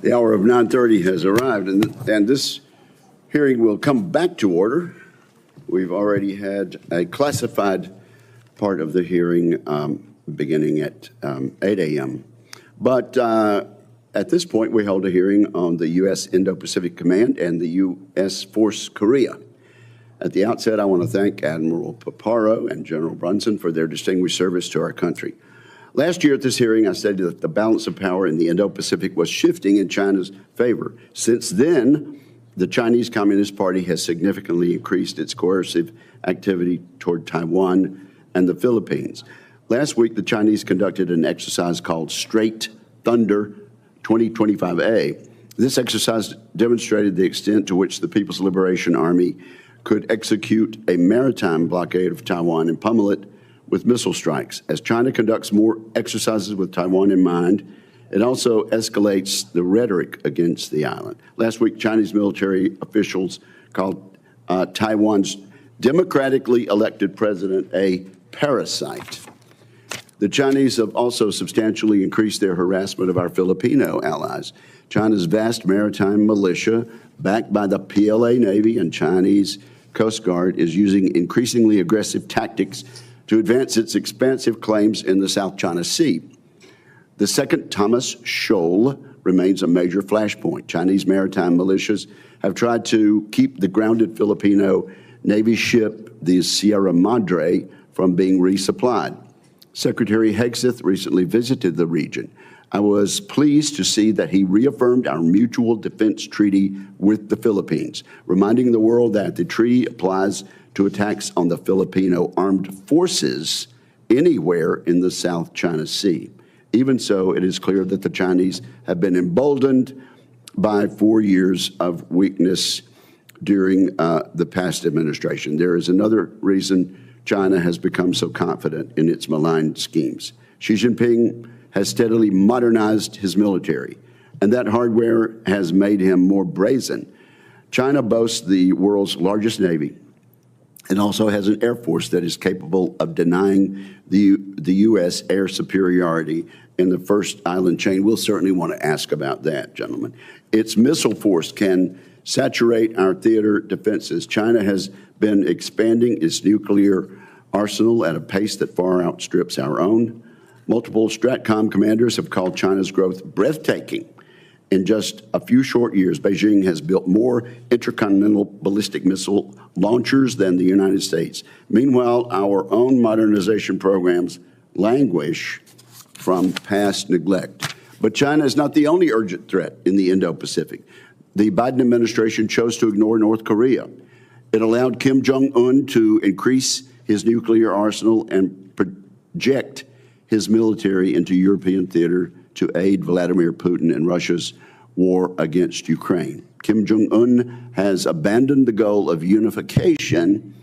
The hour of 9:30 has arrived, and this hearing will come back to order. We've already had a classified part of the hearing beginning at 8 a.m. But at this point, we held a hearing on the U.S. Indo-Pacific Command and the U.S. Force Korea. At the outset, I want to thank Admiral Paparo and General Brunson for their distinguished service to our country. Last year at this hearing, I stated that the balance of power in the Indo-Pacific was shifting in China's favor. Since then, the Chinese Communist Party has significantly increased its coercive activity toward Taiwan and the Philippines. Last week, the Chinese conducted an exercise called Straight Thunder 2025A. This exercise demonstrated the extent to which the People's Liberation Army could execute a maritime blockade of Taiwan and pummel it with missile strikes. As China conducts more exercises with Taiwan in mind, it also escalates the rhetoric against the island. Last week, Chinese military officials called Taiwan's democratically elected president a parasite. The Chinese have also substantially increased their harassment of our Filipino allies. China's vast maritime militia, backed by the PLA Navy and Chinese Coast Guard, is using increasingly aggressive tactics to advance its expansive claims in the South China Sea. The second Thomas Shoal remains a major flashpoint. Chinese maritime militias have tried to keep the grounded Filipino Navy ship, the Sierra Madre, from being resupplied. Secretary Hegseth recently visited the region. I was pleased to see that he reaffirmed our mutual defense treaty with the Philippines, reminding the world that the treaty applies to attacks on the Filipino armed forces anywhere in the South China Sea. Even so, it is clear that the Chinese have been emboldened by 4 years of weakness during the past administration. There is another reason China has become so confident in its malign schemes. Xi Jinping has steadily modernized his military, and that hardware has made him more brazen. China boasts the world's largest navy and also has an air force that is capable of denying the U.S. air superiority in the first island chain. We'll certainly want to ask about that, gentlemen. Its missile force can saturate our theater defenses. China has been expanding its nuclear arsenal at a pace that far outstrips our own. Multiple STRATCOM commanders have called China's growth breathtaking. In just a few short years, Beijing has built more intercontinental ballistic missile launchers than the United States. Meanwhile, our own modernization programs languish from past neglect. But China is not the only urgent threat in the Indo-Pacific. The Biden administration chose to ignore North Korea. It allowed Kim Jong-un to increase his nuclear arsenal and project his military into European theater to aid Vladimir Putin in Russia's war against Ukraine. Kim Jong-un has abandoned the goal of unification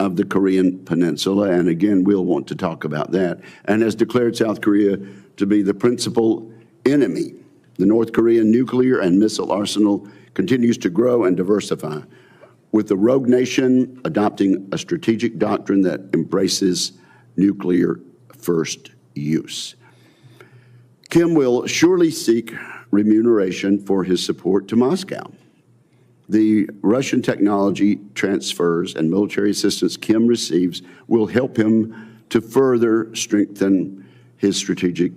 of the Korean Peninsula, and again, we'll want to talk about that, and has declared South Korea to be the principal enemy. The North Korean nuclear and missile arsenal continues to grow and diversify, with the rogue nation adopting a strategic doctrine that embraces nuclear first use. Kim will surely seek remuneration for his support to Moscow. The Russian technology transfers and military assistance Kim receives will help him to further strengthen his strategic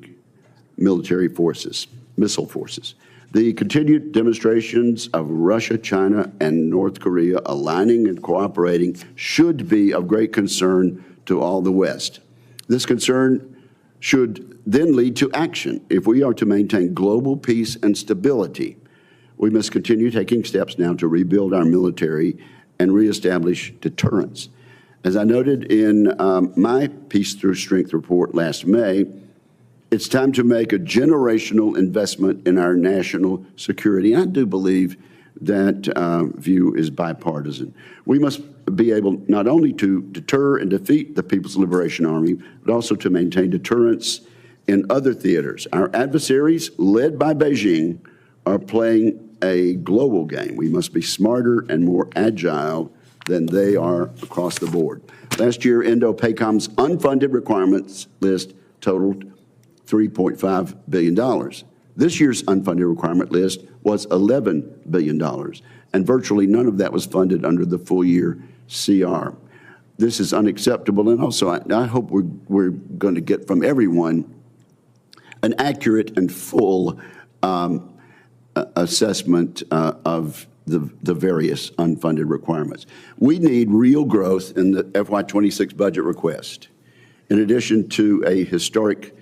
military forces, missile forces. The continued demonstrations of Russia, China, and North Korea aligning and cooperating should be of great concern to all the West. This concern should then lead to action. If we are to maintain global peace and stability, we must continue taking steps now to rebuild our military and reestablish deterrence. As I noted in my Peace Through Strength report last May, it's time to make a generational investment in our national security. I do believe that view is bipartisan. We must be able not only to deter and defeat the People's Liberation Army, but also to maintain deterrence in other theaters. Our adversaries, led by Beijing, are playing a global game. We must be smarter and more agile than they are across the board. Last year, Indo-PACOM's unfunded requirements list totaled $3.5 billion. This year's unfunded requirement list was $11 billion, and virtually none of that was funded under the full-year CR. This is unacceptable, and also I hope we're going to get from everyone an accurate and full assessment of the various unfunded requirements. We need real growth in the FY26 budget request, in addition to a historic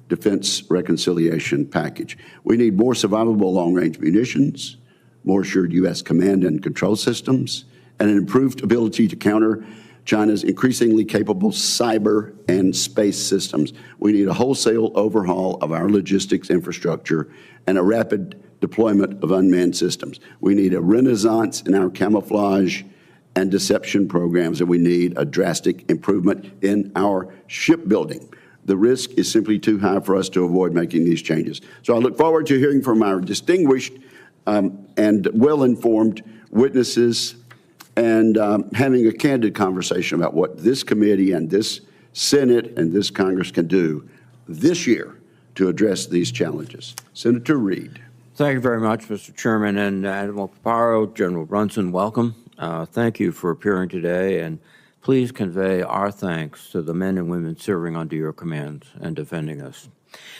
defense reconciliation package. We need more survivable long-range munitions, more assured U.S. command and control systems, and an improved ability to counter China's increasingly capable cyber and space systems. We need a wholesale overhaul of our logistics infrastructure and a rapid deployment of unmanned systems. We need a renaissance in our camouflage and deception programs, and we need a drastic improvement in our shipbuilding. The risk is simply too high for us to avoid making these changes. So I look forward to hearing from our distinguished and well-informed witnesses and having a candid conversation about what this committee and this Senate and this Congress can do this year to address these challenges. Senator Reid. Thank you very much, Mr. Chairman, and Admiral Paparo, General Brunson, welcome. Thank you for appearing today, and please convey our thanks to the men and women serving under your command and defending us.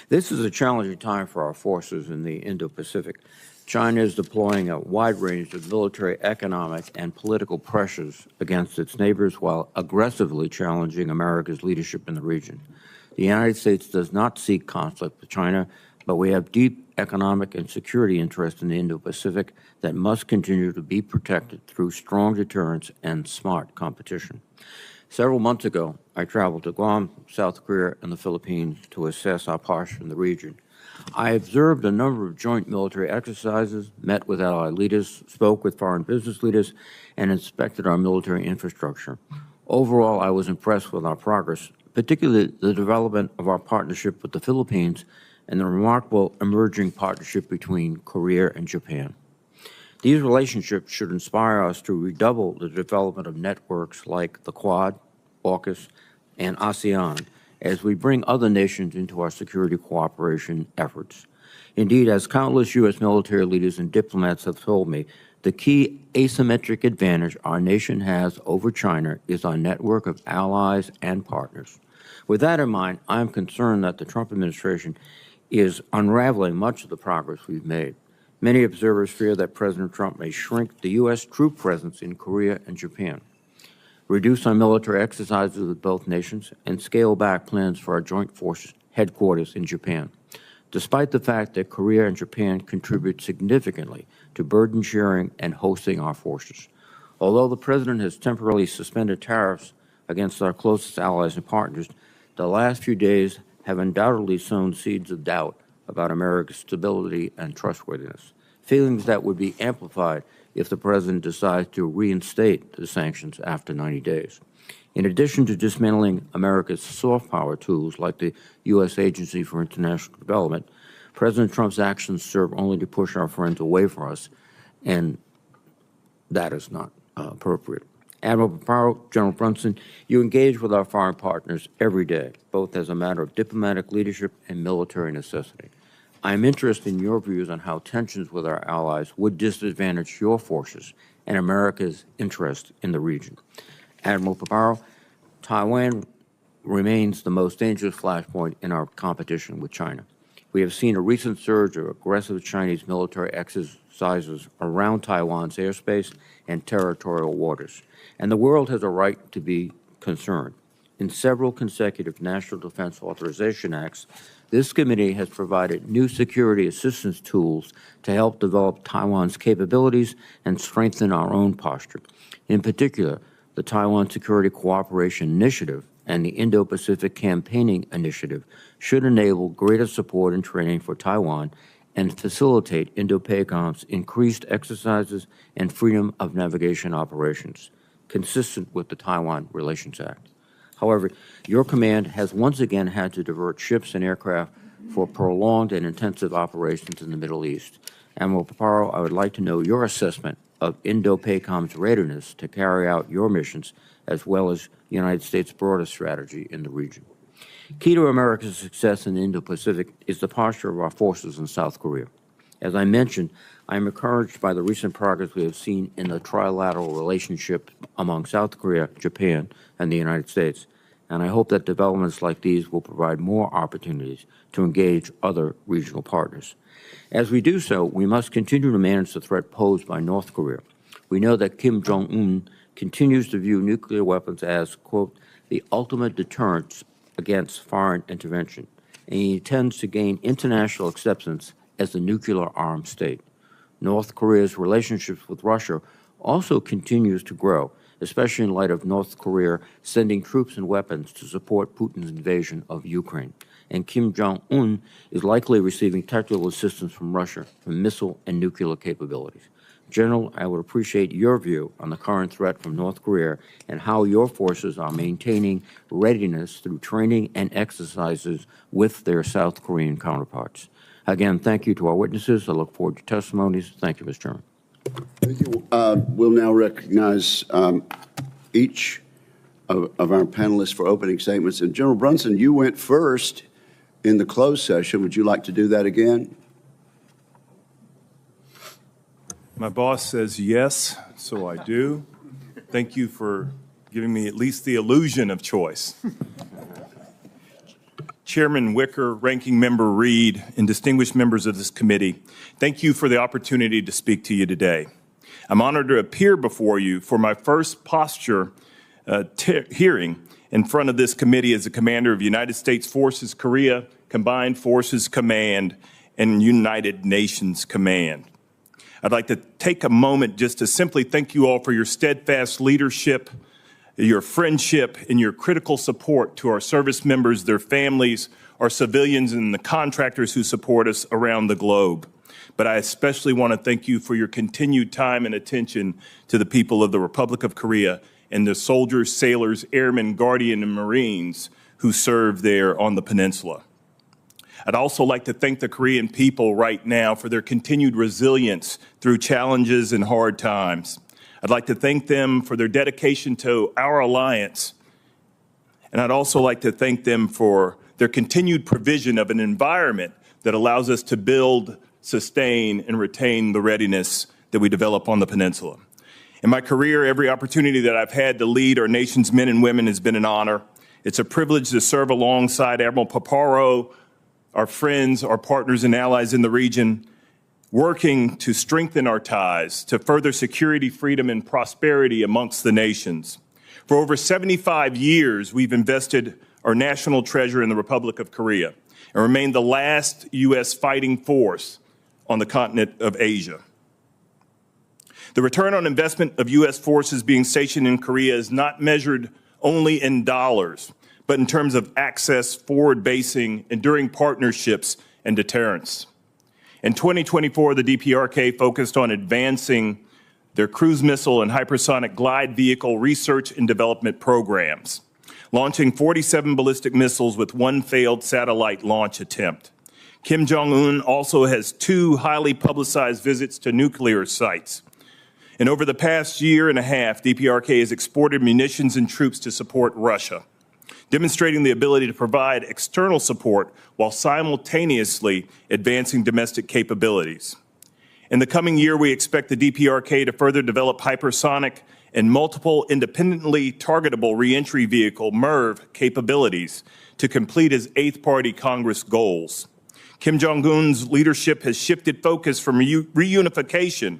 This is a challenging time for our forces in the Indo-Pacific. China is deploying a wide range of military, economic, and political pressures against its neighbors while aggressively challenging America's leadership in the region. The United States does not seek conflict with China, but we have deep economic and security interests in the Indo-Pacific that must continue to be protected through strong deterrence and smart competition. Several months ago, I traveled to Guam, South Korea, and the Philippines to assess our posture in the region. I observed a number of joint military exercises, met with allied leaders, spoke with foreign business leaders, and inspected our military infrastructure. Overall, I was impressed with our progress, particularly the development of our partnership with the Philippines and the remarkable emerging partnership between Korea and Japan. These relationships should inspire us to redouble the development of networks like the Quad, AUKUS, and ASEAN as we bring other nations into our security cooperation efforts. Indeed, as countless U.S. military leaders and diplomats have told me, the key asymmetric advantage our nation has over China is our network of allies and partners. With that in mind, I am concerned that the Trump administration is unraveling much of the progress we've made. Many observers fear that President Trump may shrink the U.S. troop presence in Korea and Japan, reduce our military exercises with both nations, and scale back plans for our joint forces headquarters in Japan, despite the fact that Korea and Japan contribute significantly to burden sharing and hosting our forces. Although the President has temporarily suspended tariffs against our closest allies and partners, the last few days have undoubtedly sown seeds of doubt about America's stability and trustworthiness, feelings that would be amplified if the President decides to reinstate the sanctions after 90 days. In addition to dismantling America's soft power tools like the U.S. Agency for International Development, President Trump's actions serve only to push our friends away from us, and that is not appropriate. Admiral Paparo, General Brunson, you engage with our foreign partners every day, both as a matter of diplomatic leadership and military necessity. I am interested in your views on how tensions with our allies would disadvantage your forces and America's interest in the region. Admiral Paparo, Taiwan remains the most dangerous flashpoint in our competition with China. We have seen a recent surge of aggressive Chinese military exercises around Taiwan's airspace and territorial waters, and the world has a right to be concerned. In several consecutive National Defense Authorization Acts, this committee has provided new security assistance tools to help develop Taiwan's capabilities and strengthen our own posture. In particular, the Taiwan Security Cooperation Initiative and the Indo-Pacific Campaigning Initiative should enable greater support and training for Taiwan and facilitate Indo-PACOM's increased exercises and freedom of navigation operations, consistent with the Taiwan Relations Act. However, your command has once again had to divert ships and aircraft for prolonged and intensive operations in the Middle East. Admiral Paparo, I would like to know your assessment of Indo-PACOM's readiness to carry out your missions, as well as the United States' broader strategy in the region. Key to America's success in the Indo-Pacific is the posture of our forces in South Korea. As I mentioned, I am encouraged by the recent progress we have seen in the trilateral relationship among South Korea, Japan, and the United States, and I hope that developments like these will provide more opportunities to engage other regional partners. As we do so, we must continue to manage the threat posed by North Korea. We know that Kim Jong-un continues to view nuclear weapons as, quote, the ultimate deterrent against foreign intervention, and he intends to gain international acceptance as the nuclear-armed state. North Korea's relationships with Russia also continues to grow, especially in light of North Korea sending troops and weapons to support Putin's invasion of Ukraine. And Kim Jong-un is likely receiving technical assistance from Russia for missile and nuclear capabilities. General, I would appreciate your view on the current threat from North Korea and how your forces are maintaining readiness through training and exercises with their South Korean counterparts. Again, thank you to our witnesses. I look forward to testimonies. Thank you, Mr. Chairman. Thank you. We'll now recognize each of our panelists for opening statements. And General Brunson, you went first in the closed session. Would you like to do that again? My boss says yes, so I do. Thank you for giving me at least the illusion of choice. Chairman Wicker, Ranking Member Reed, and distinguished members of this committee, thank you for the opportunity to speak to you today. I'm honored to appear before you for my first posture hearing in front of this committee as the commander of United States Forces Korea, Combined Forces Command, and United Nations Command. I'd like to take a moment just to simply thank you all for your steadfast leadership, your friendship, and your critical support to our service members, their families, our civilians, and the contractors who support us around the globe. But I especially want to thank you for your continued time and attention to the people of the Republic of Korea and the soldiers, sailors, airmen, guardian, and Marines who serve there on the peninsula. I'd also like to thank the Korean people right now for their continued resilience through challenges and hard times. I'd like to thank them for their dedication to our alliance. And I'd also like to thank them for their continued provision of an environment that allows us to build, sustain, and retain the readiness that we develop on the peninsula. In my career, every opportunity that I've had to lead our nation's men and women has been an honor. It's a privilege to serve alongside Admiral Paparo, our friends, our partners, and allies in the region, working to strengthen our ties, to further security, freedom, and prosperity amongst the nations. For over 75 years, we've invested our national treasure in the Republic of Korea and remain the last U.S. fighting force on the continent of Asia. The return on investment of U.S. forces being stationed in Korea is not measured only in dollars, but in terms of access, forward basing, enduring partnerships, and deterrence. In 2024, the DPRK focused on advancing their cruise missile and hypersonic glide vehicle research and development programs, launching 47 ballistic missiles with one failed satellite launch attempt. Kim Jong-un also has 2 highly publicized visits to nuclear sites. And over the past year and a half, DPRK has exported munitions and troops to support Russia, demonstrating the ability to provide external support while simultaneously advancing domestic capabilities. In the coming year, we expect the DPRK to further develop hypersonic and multiple independently targetable reentry vehicle MIRV capabilities to complete his 8th Party Congress goals. Kim Jong-un's leadership has shifted focus from reunification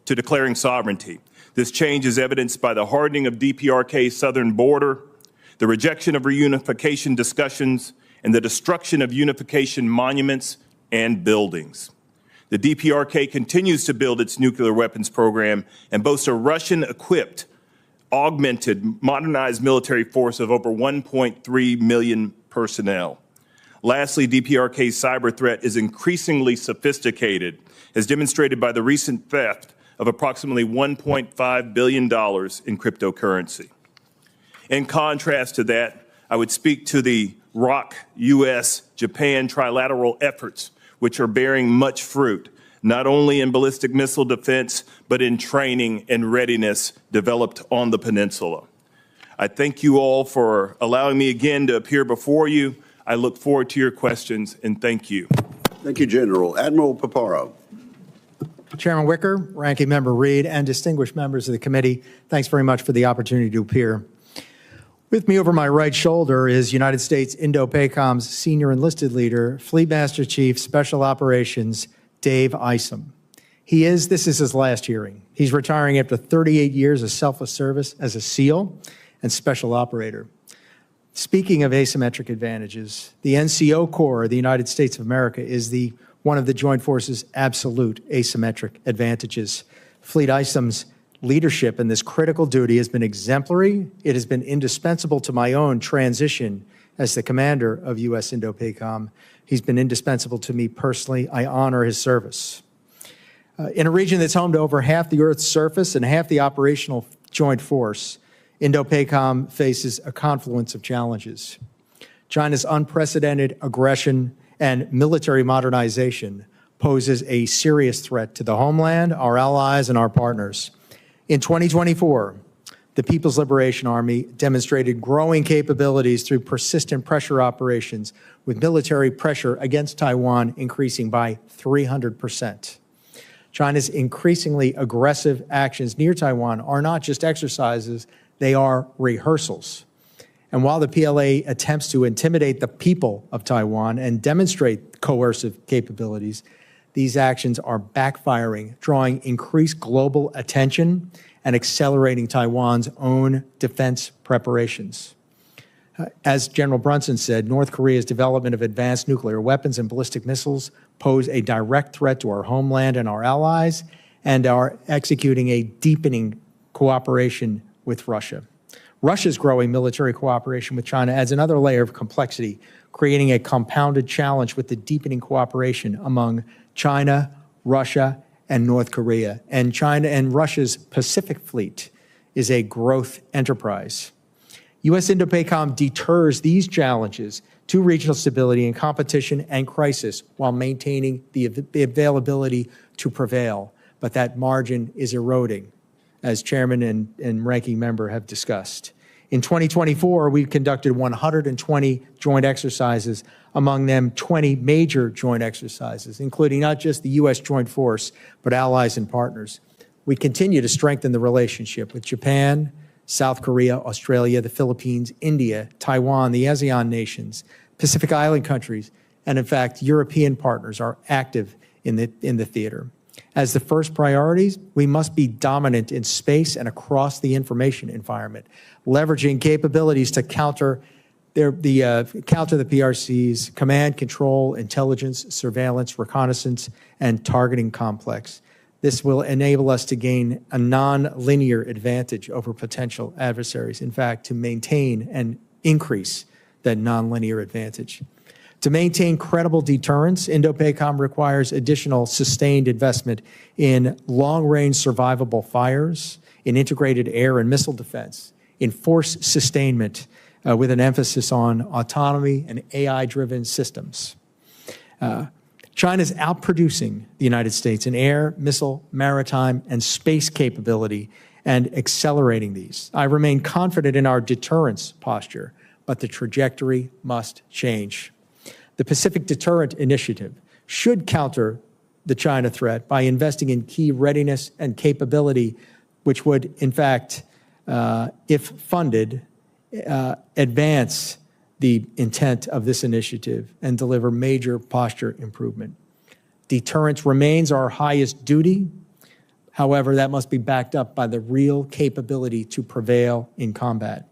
to declaring sovereignty. This change is evidenced by the hardening of DPRK's southern border, the rejection of reunification discussions, and the destruction of unification monuments and buildings. The DPRK continues to build its nuclear weapons program and boasts a Russian-equipped, augmented, modernized military force of over 1.3 million personnel. Lastly, DPRK's cyber threat is increasingly sophisticated, as demonstrated by the recent theft of approximately $1.5 billion in cryptocurrency. In contrast to that, I would speak to the ROC, U.S., Japan trilateral efforts, which are bearing much fruit, not only in ballistic missile defense, but in training and readiness developed on the peninsula. I thank you all for allowing me again to appear before you. I look forward to your questions, and thank you. Thank you, General. Admiral Paparo. Chairman Wicker, Ranking Member Reed, and distinguished members of the committee, thanks very much for the opportunity to appear. With me over my right shoulder is United States Indo-PACOM's senior enlisted leader, Fleet Master Chief Special Operations, Dave Isom. This is his last hearing. He's retiring after 38 years of selfless service as a SEAL and special operator. Speaking of asymmetric advantages, the NCO Corps of the United States of America is one of the Joint Forces' absolute asymmetric advantages. Fleet Isom's leadership in this critical duty has been exemplary. It has been indispensable to my own transition as the commander of U.S. Indo-PACOM. He's been indispensable to me personally. I honor his service. In a region that's home to over half the Earth's surface and half the operational joint force, Indo-PACOM faces a confluence of challenges. China's unprecedented aggression and military modernization poses a serious threat to the homeland, our allies, and our partners. In 2024, the People's Liberation Army demonstrated growing capabilities through persistent pressure operations, with military pressure against Taiwan increasing by 300%. China's increasingly aggressive actions near Taiwan are not just exercises, they are rehearsals. And while the PLA attempts to intimidate the people of Taiwan and demonstrate coercive capabilities, these actions are backfiring, drawing increased global attention and accelerating Taiwan's own defense preparations. As General Brunson said, North Korea's development of advanced nuclear weapons and ballistic missiles pose a direct threat to our homeland and our allies, and are executing a deepening cooperation with Russia. Russia's growing military cooperation with China adds another layer of complexity, creating a compounded challenge with the deepening cooperation among China, Russia, and North Korea. And China and Russia's Pacific Fleet is a growth enterprise. U.S. Indo-PACOM deters these challenges to regional stability and competition and crisis while maintaining the availability to prevail. But that margin is eroding, as Chairman and Ranking Member have discussed. In 2024, we conducted 120 joint exercises, among them 20 major joint exercises, including not just the U.S. Joint Force, but allies and partners. We continue to strengthen the relationship with Japan, South Korea, Australia, the Philippines, India, Taiwan, the ASEAN nations, Pacific Island countries, and in fact, European partners are active in the theater. As the first priorities, we must be dominant in space and across the information environment, leveraging capabilities to counter the PRC's command, control, intelligence, surveillance, reconnaissance, and targeting complex. This will enable us to gain a non-linear advantage over potential adversaries. In fact, to maintain and increase that non-linear advantage. To maintain credible deterrence, Indo-PACOM requires additional sustained investment in long-range survivable fires, in integrated air and missile defense, in force sustainment with an emphasis on autonomy and AI-driven systems. China's outproducing the United States in air, missile, maritime, and space capability and accelerating these. I remain confident in our deterrence posture, but the trajectory must change. The Pacific Deterrent Initiative should counter the China threat by investing in key readiness and capability, which would, in fact, if funded, advance the intent of this initiative and deliver major posture improvement. Deterrence remains our highest duty. However, that must be backed up by the real capability to prevail in combat.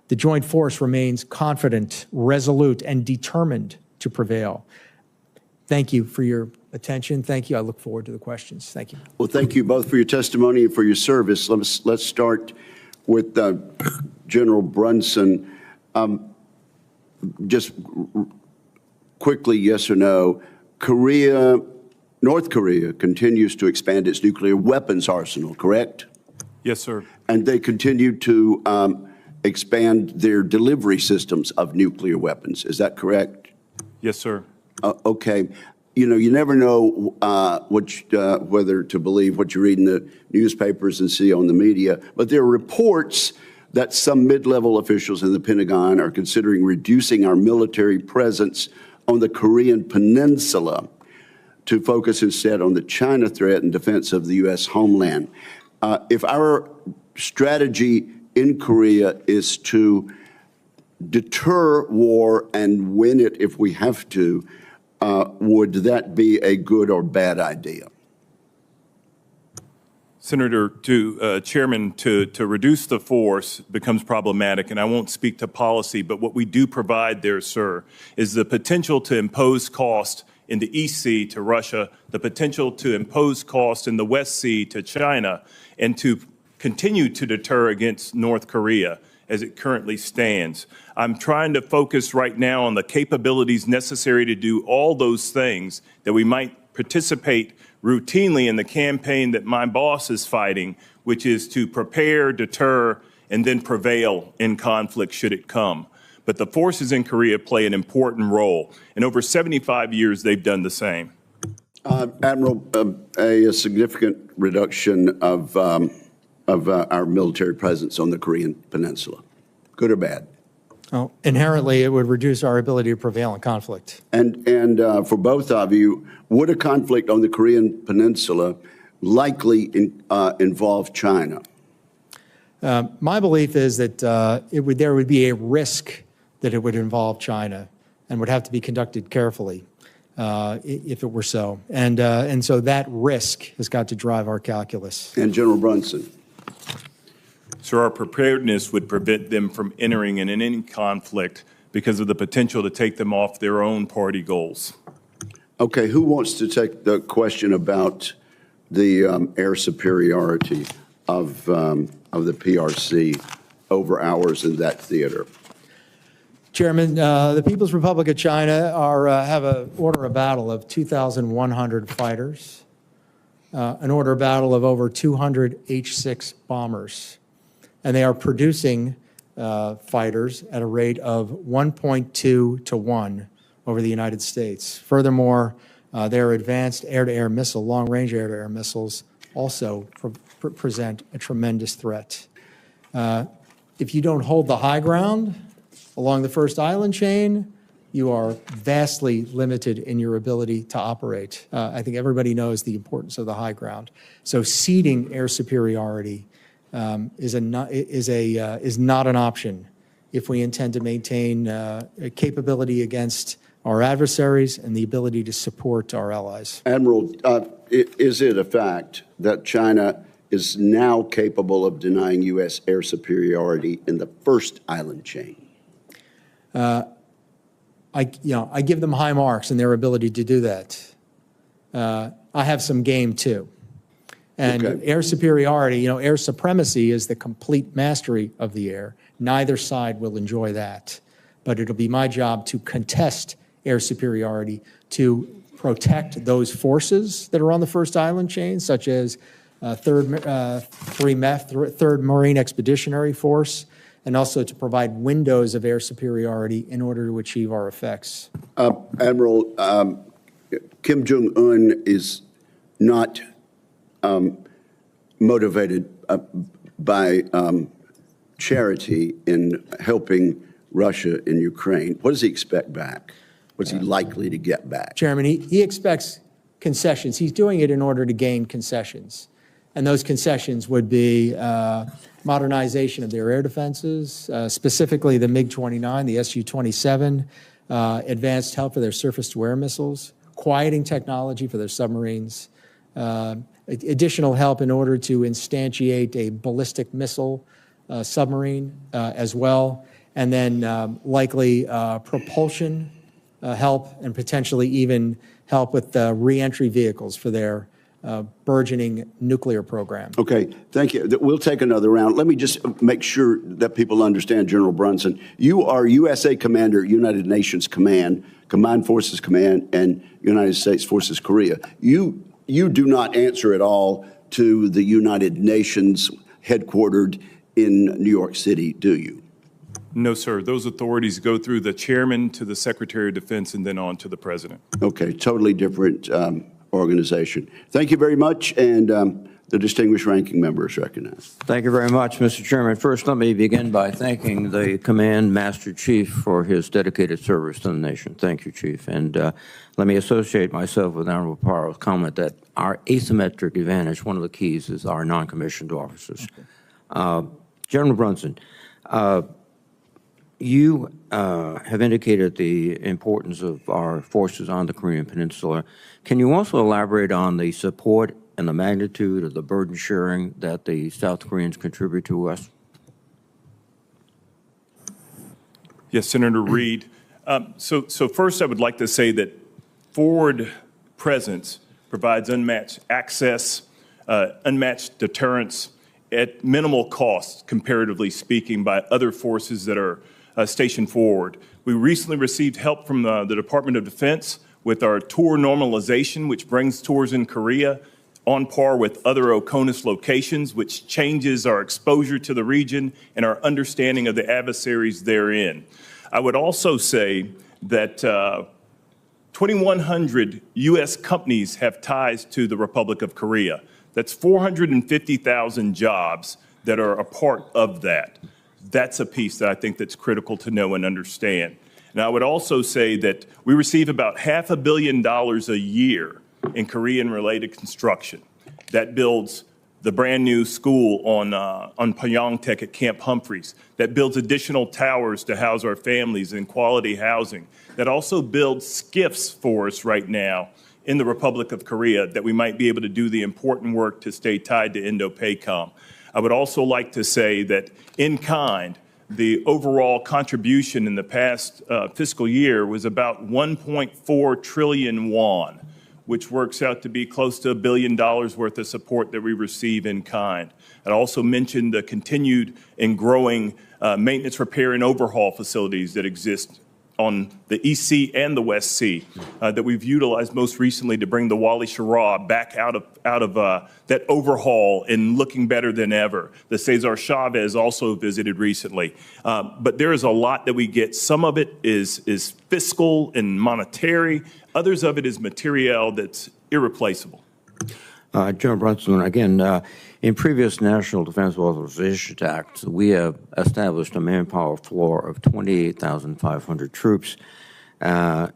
The joint force remains confident, resolute, and determined to prevail. Thank you for your attention. Thank you. I look forward to the questions. Thank you. Well, thank you both for your testimony and for your service. Let's start with General Brunson. Just quickly, yes or no, North Korea continues to expand its nuclear weapons arsenal, correct? Yes, sir. And they continue to expand their delivery systems of nuclear weapons. Is that correct? Yes, sir. Okay. You know, you never know whether to believe what you read in the newspapers and see on the media, but there are reports that some mid-level officials in the Pentagon are considering reducing our military presence on the Korean Peninsula to focus instead on the China threat and defense of the U.S. homeland. If our strategy in Korea is to deter war and win it if we have to, would that be a good or bad idea? Senator, Chairman, to reduce the force becomes problematic, and I won't speak to policy, but what we do provide there, sir, is the potential to impose cost in the East Sea to Russia, the potential to impose cost in the West Sea to China, and to continue to deter against North Korea as it currently stands. I'm trying to focus right now on the capabilities necessary to do all those things that we might participate routinely in the campaign that my boss is fighting, which is to prepare, deter, and then prevail in conflict should it come. But the forces in Korea play an important role. In over 75 years, they've done the same. Admiral, a significant reduction of our military presence on the Korean Peninsula, good or bad? Well, inherently, it would reduce our ability to prevail in conflict. And for both of you, would a conflict on the Korean Peninsula likely involve China? My belief is that there would be a risk that it would involve China and would have to be conducted carefully if it were so. And so that risk has got to drive our calculus. And General Brunson? So our preparedness would prevent them from entering in any conflict because of the potential to take them off their own party goals. Okay, who wants to take the question about the air superiority of the PRC over ours in that theater? Chairman, the People's Republic of China have an order of battle of 2,100 fighters, an order of battle of over 200 H-6 bombers, and they are producing fighters at a rate of 1.2 to 1 over the United States. Furthermore, their advanced air-to-air missile, long-range air-to-air missiles also present a tremendous threat. If you don't hold the high ground along the first island chain, you are vastly limited in your ability to operate. I think everybody knows the importance of the high ground. So ceding air superiority is not an option if we intend to maintain a capability against our adversaries and the ability to support our allies. Admiral, is it a fact that China is now capable of denying U.S. air superiority in the first island chain? I give them high marks in their ability to do that. I have some game too. And okay. Air superiority, air supremacy is the complete mastery of the air. Neither side will enjoy that. But it'll be my job to contest air superiority, to protect those forces that are on the first island chain, such as 3rd Marine Expeditionary Force, and also to provide windows of air superiority in order to achieve our effects. Admiral, Kim Jong-un is not motivated by charity in helping Russia in Ukraine. What does he expect back? What's he likely to get back? Chairman, he expects concessions. He's doing it in order to gain concessions. And those concessions would be modernization of their air defenses, specifically the MiG-29, the Su-27, advanced help for their surface-to-air missiles, quieting technology for their submarines, additional help in order to instantiate a ballistic missile submarine as well, and then likely propulsion help and potentially even help with re-entry vehicles for their burgeoning nuclear program. Okay, thank you. We'll take another round. Let me just make sure that people understand, General Brunson. You are USA Commander, United Nations Command, Combined Forces Command, and United States Forces Korea. You do not answer at all to the United Nations headquartered in New York City, do you? No, sir. Those authorities go through the chairman to the Secretary of Defense and then on to the president. Okay, totally different organization. Thank you very much, and The distinguished ranking member is recognized. Thank you very much, Mr. Chairman. First, let me begin by thanking the Command Master Chief for his dedicated service to the nation. Thank you, Chief. And let me associate myself with Admiral Paro's comment that our asymmetric advantage, one of the keys, is our non-commissioned officers. General Brunson, you have indicated the importance of our forces on the Korean Peninsula. Can you also elaborate on the support and the magnitude of the burden sharing that the South Koreans contribute to us? Yes, Senator Reid. So first, I would like to say that forward presence provides unmatched access, unmatched deterrence at minimal cost, comparatively speaking, by other forces that are stationed forward. We recently received help from the Department of Defense with our tour normalization, which brings tours in Korea on par with other OCONUS locations, which changes our exposure to the region and our understanding of the adversaries therein. I would also say that 2,100 U.S. companies have ties to the Republic of Korea. That's 450,000 jobs that are a part of that. That's a piece that I think that's critical to know and understand. And I would also say that we receive about $500 million a year in Korean-related construction. That builds the brand new school on Pyeongtaek at Camp Humphreys. That builds additional towers to house our families in quality housing. That also builds SCIFs for us right now in the Republic of Korea that we might be able to do the important work to stay tied to Indo-PACOM. I would also like to say that in kind, the overall contribution in the past fiscal year was about 1.4 trillion won, which works out to be close to $1 billion worth of support that we receive in kind. I'd also mention the continued and growing maintenance, repair, and overhaul facilities that exist on the East Sea and the West Sea that we've utilized most recently to bring the Wali Shara back out of that overhaul and looking better than ever. The Cesar Chavez also visited recently. But there is a lot that we get. Some of it is fiscal and monetary. Others of it is material that's irreplaceable. General Brunson, again, in previous National Defense Authorization Acts, we have established a manpower floor of 28,500 troops as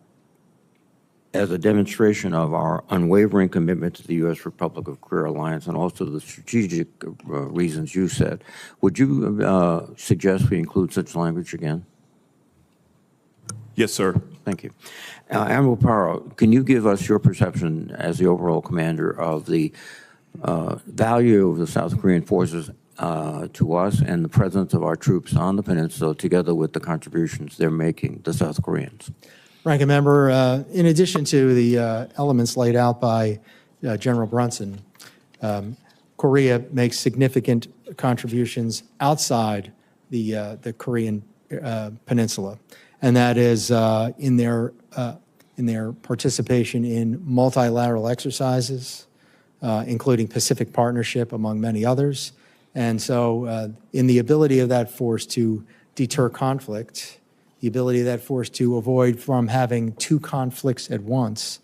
a demonstration of our unwavering commitment to the U.S. Republic of Korea alliance and also the strategic reasons you said. Would you suggest we include such language again? Yes, sir. Thank you. Admiral Paro, can you give us your perception as the overall commander of the value of the South Korean forces to us and the presence of our troops on the peninsula together with the contributions they're making, the South Koreans? Ranking Member, in addition to the elements laid out by General Brunson, Korea makes significant contributions outside the Korean peninsula, and that is in their participation in multilateral exercises, including Pacific Partnership, among many others. And so in the ability of that force to deter conflict, the ability of that force to avoid from having two conflicts at once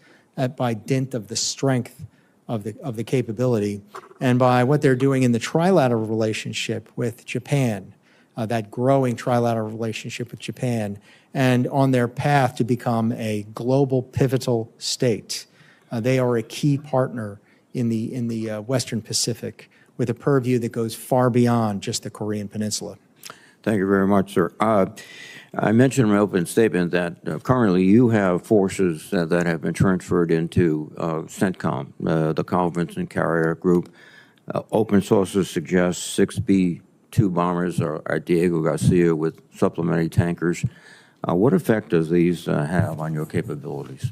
by dint of the strength of the capability, and by what they're doing in the trilateral relationship with Japan, that growing trilateral relationship with Japan, and on their path to become a global pivotal state. They are a key partner in the Western Pacific with a purview that goes far beyond just the Korean Peninsula. Thank you very much, sir. I mentioned in my opening statement that currently you have forces that have been transferred into CENTCOM, the Carl Vinson Carrier Group. Open sources suggest 6 B-2 bombers are at Diego Garcia with supplementary tankers. What effect does these have on your capabilities?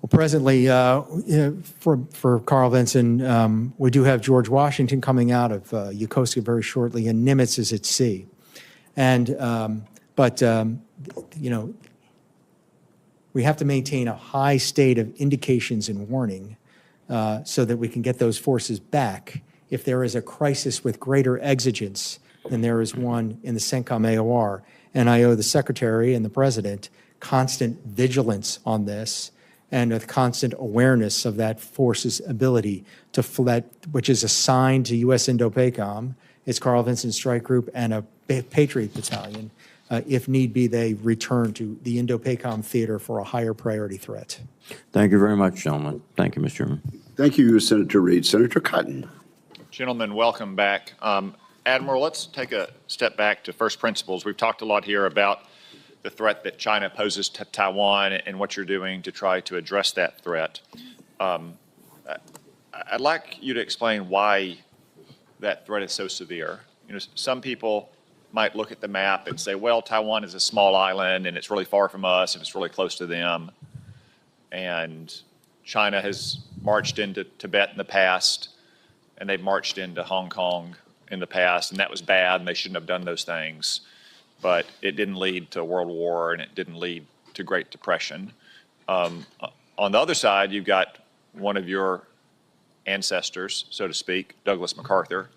Well, presently, for Carl Vinson, we do have George Washington coming out of Yokosuka very shortly, and Nimitz is at sea. And we have to maintain a high state of indications and warning so that we can get those forces back if there is a crisis with greater exigence than there is one in the CENTCOM AOR. And I owe the Secretary and the President constant vigilance on this, and a constant awareness of that force's ability to which is assigned to U.S. Indo-PACOM, its Carl Vinson Strike Group, and a Patriot Battalion. If need be, they return to the Indo-PACOM theater for a higher priority threat. Thank you very much, gentlemen. Thank you, Mr. Chairman. Thank you, Senator Reid. Senator Cotton. Gentlemen, welcome back. Admiral, let's take a step back to first principles. We've talked a lot here about the threat that China poses to Taiwan and what you're doing to try to address that threat. I'd like you to explain why that threat is so severe. You know, some people might look at the map and say, well, Taiwan is a small island and it's really far from us and it's really close to them. And China has marched into Tibet in the past, and they've marched into Hong Kong in the past, and that was bad, and they shouldn't have done those things. But it didn't lead to World War, and it didn't lead to Great Depression. On the other side, you've got one of your ancestors, so to speak, Douglas MacArthur,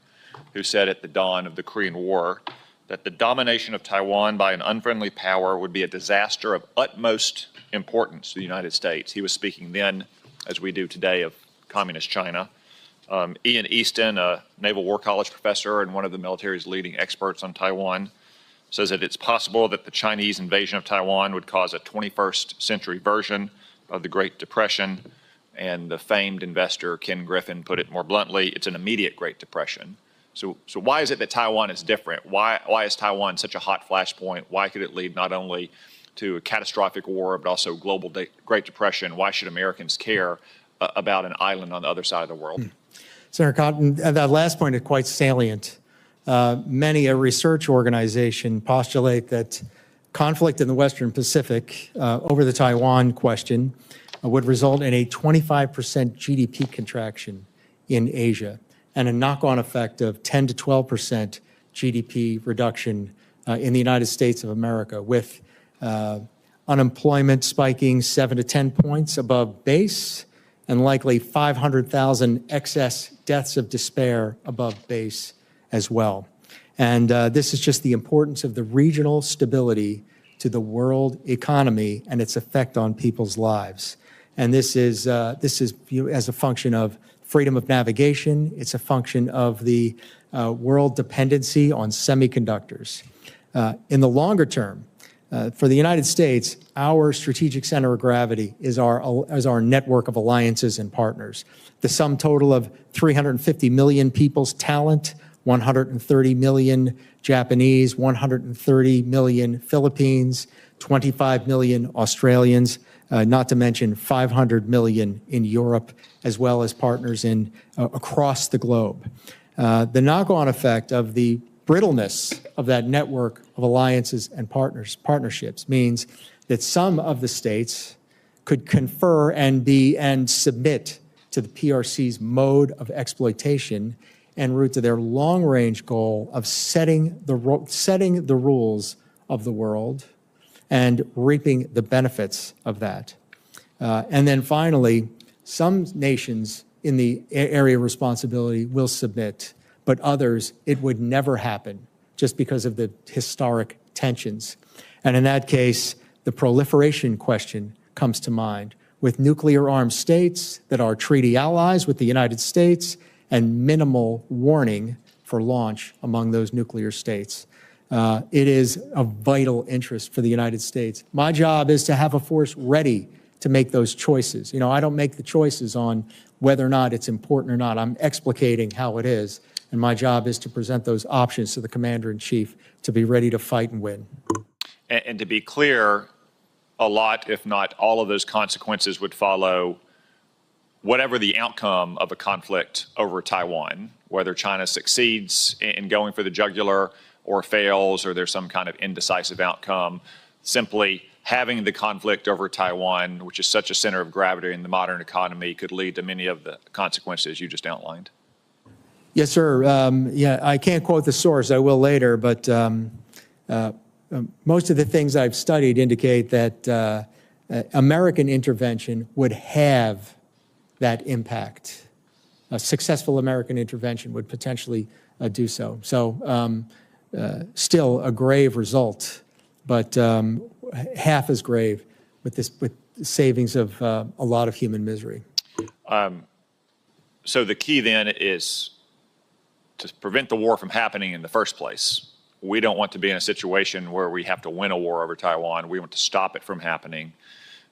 who said at the dawn of the Korean War that the domination of Taiwan by an unfriendly power would be a disaster of utmost importance to the United States. He was speaking then, as we do today, of communist China. Ian Easton, a Naval War College professor and one of the military's leading experts on Taiwan, says that it's possible that the Chinese invasion of Taiwan would cause a 21st century version of the Great Depression. And the famed investor Ken Griffin put it more bluntly, it's an immediate Great Depression. So why is it that Taiwan is different? Why is Taiwan such a hot flashpoint? Why could it lead not only to a catastrophic war, but also global Great Depression? Why should Americans care about an island on the other side of the world? Senator Cotton, that last point is quite salient. Many a research organization postulate that conflict in the Western Pacific over the Taiwan question would result in a 25% GDP contraction in Asia and a knock-on effect of 10 to 12% GDP reduction in the United States of America, with unemployment spiking 7 to 10 points above base and likely 500,000 excess deaths of despair above base as well. And this is just the importance of the regional stability to the world economy and its effect on people's lives. And this is as a function of freedom of navigation. It's a function of the world dependency on semiconductors. In the longer term, for the United States, our strategic center of gravity is our network of alliances and partners. The sum total of 350 million people's talent, 130 million Japanese, 130 million Philippines, 25 million Australians, not to mention 500 million in Europe, as well as partners in across the globe. The knock-on effect of the brittleness of that network of alliances and partnerships means that some of the states could confer and submit to the PRC's mode of exploitation en route to their long-range goal of setting the rules of the world and reaping the benefits of that. And then finally, some nations in the area of responsibility will submit, but others, it would never happen just because of the historic tensions. And in that case, the proliferation question comes to mind, with nuclear-armed states that are treaty allies with the United States and minimal warning for launch among those nuclear states. It is of vital interest for the United States. My job is to have a force ready to make those choices. You know, I don't make the choices on whether or not it's important or not. I'm explicating how it is. And my job is to present those options to the commander-in-chief to be ready to fight and win. And to be clear, a lot, if not all of those consequences would follow whatever the outcome of a conflict over Taiwan, whether China succeeds in going for the jugular or fails, or there's some kind of indecisive outcome. Simply having the conflict over Taiwan, which is such a center of gravity in the modern economy, could lead to many of the consequences you just outlined. Yes, sir. Yeah, I can't quote the source. I will later, but most of the things I've studied indicate that American intervention would have that impact. A successful American intervention would potentially do so. So still a grave result, but half as grave with savings of a lot of human misery. So the key then is to prevent the war from happening in the first place. We don't want to be in a situation where we have to win a war over Taiwan. We want to stop it from happening.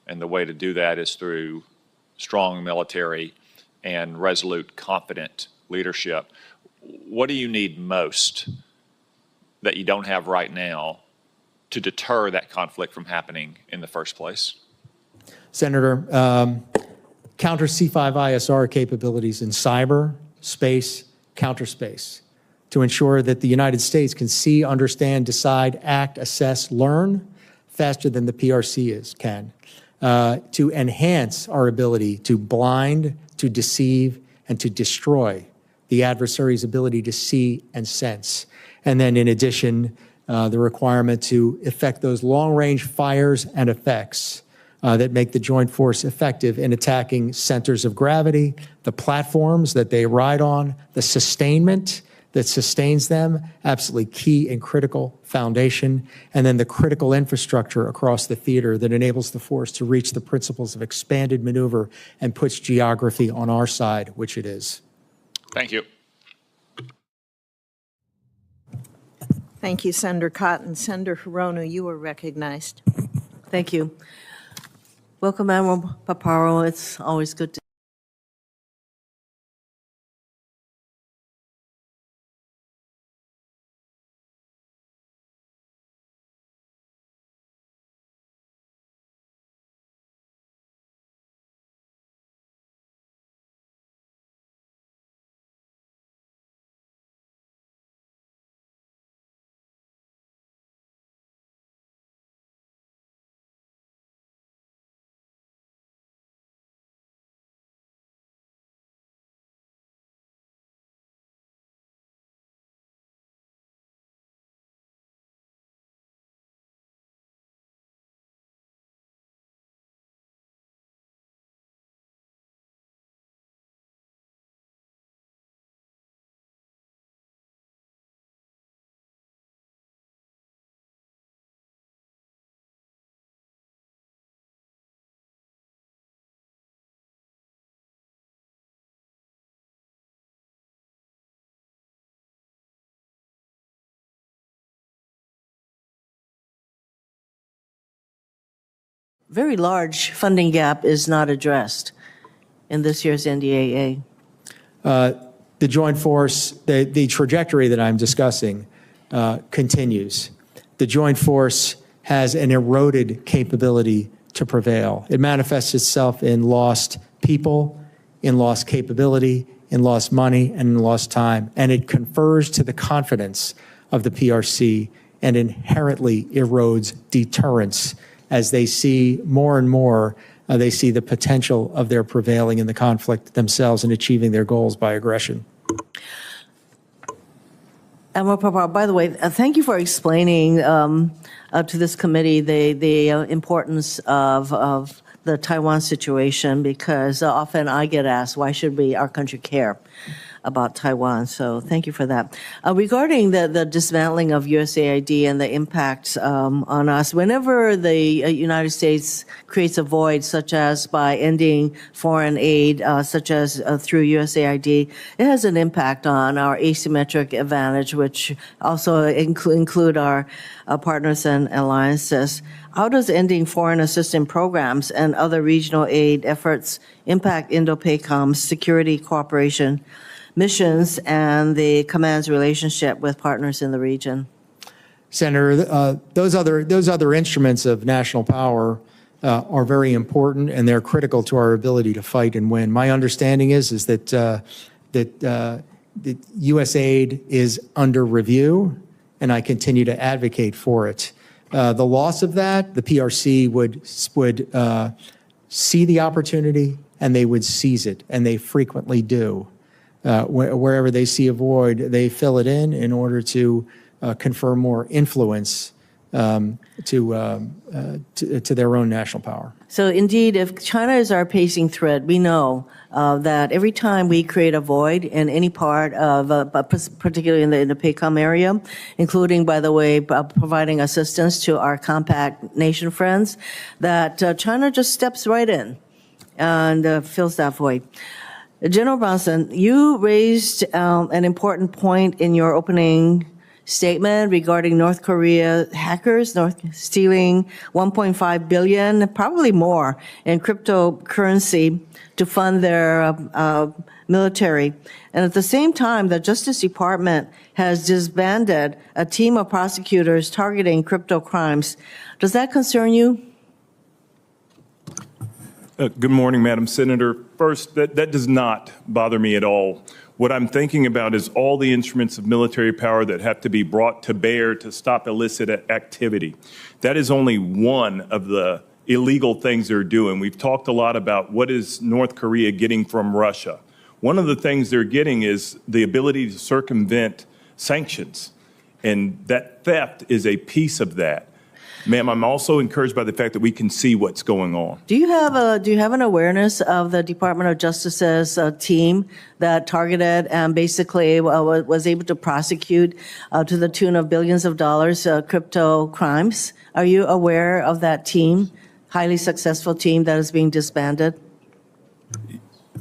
And the way to do that is through strong military and resolute, confident leadership. What do you need most that you don't have right now to deter that conflict from happening in the first place? Senator, counter C5ISR capabilities in cyber, space, counterspace, to ensure that the United States can see, understand, decide, act, assess, learn faster than the PRC can, to enhance our ability to blind, to deceive, and to destroy the adversary's ability to see and sense. And then in addition, the requirement to effect those long-range fires and effects that make the joint force effective in attacking centers of gravity, the platforms that they ride on, the sustainment that sustains them, absolutely key and critical foundation, and then the critical infrastructure across the theater that enables the force to reach the principles of expanded maneuver and puts geography on our side, which it is. Thank you. Thank you, Senator Cotton. Senator Hirono, you are recognized. Thank you. Welcome, Admiral Paparo. It's always good to very large funding gap is not addressed in this year's NDAA. The joint force, the trajectory that I'm discussing continues. The joint force has an eroded capability to prevail. It manifests itself in lost people, in lost capability, in lost money, and in lost time. And it confers to the confidence of the PRC and inherently erodes deterrence as they see more and more, they see the potential of their prevailing in the conflict themselves and achieving their goals by aggression. Admiral Paparo, by the way, thank you for explaining to this committee the importance of the Taiwan situation, because often I get asked, why should our country care about Taiwan? So thank you for that. Regarding the dismantling of USAID and the impacts on us, whenever the United States creates a void, such as by ending foreign aid, such as through USAID, it has an impact on our asymmetric advantage, which also include our partners and alliances. How does ending foreign assistance programs and other regional aid efforts impact Indo-PACOM's security cooperation missions and the command's relationship with partners in the region? Senator, those other instruments of national power are very important, and they're critical to our ability to fight and win. My understanding is that U.S. aid is under review, and I continue to advocate for it. The loss of that, the PRC would see the opportunity and they would seize it, and they frequently do. Wherever they see a void, they fill it in order to confer more influence to their own national power. So indeed, if China is our pacing threat, we know that every time we create a void in any part of, particularly in the PACOM area, including, by the way, providing assistance to our compact nation friends, that China just steps right in and fills that void. General Bronson, you raised an important point in your opening statement regarding North Korea hackers stealing $1.5 billion, probably more, in cryptocurrency to fund their military. And at the same time, the Justice Department has disbanded a team of prosecutors targeting crypto crimes. Does that concern you? Good morning, Madam Senator. First, that does not bother me at all. What I'm thinking about is all the instruments of military power that have to be brought to bear to stop illicit activity. That is only one of the illegal things they're doing. We've talked a lot about what is North Korea getting from Russia. One of the things they're getting is the ability to circumvent sanctions, and that theft is a piece of that. Ma'am, I'm also encouraged by the fact that we can see what's going on. Do you have an awareness of the Department of Justice's team that targeted and basically was able to prosecute to the tune of billions of dollars crypto crimes? Are you aware of that team, highly successful team that is being disbanded?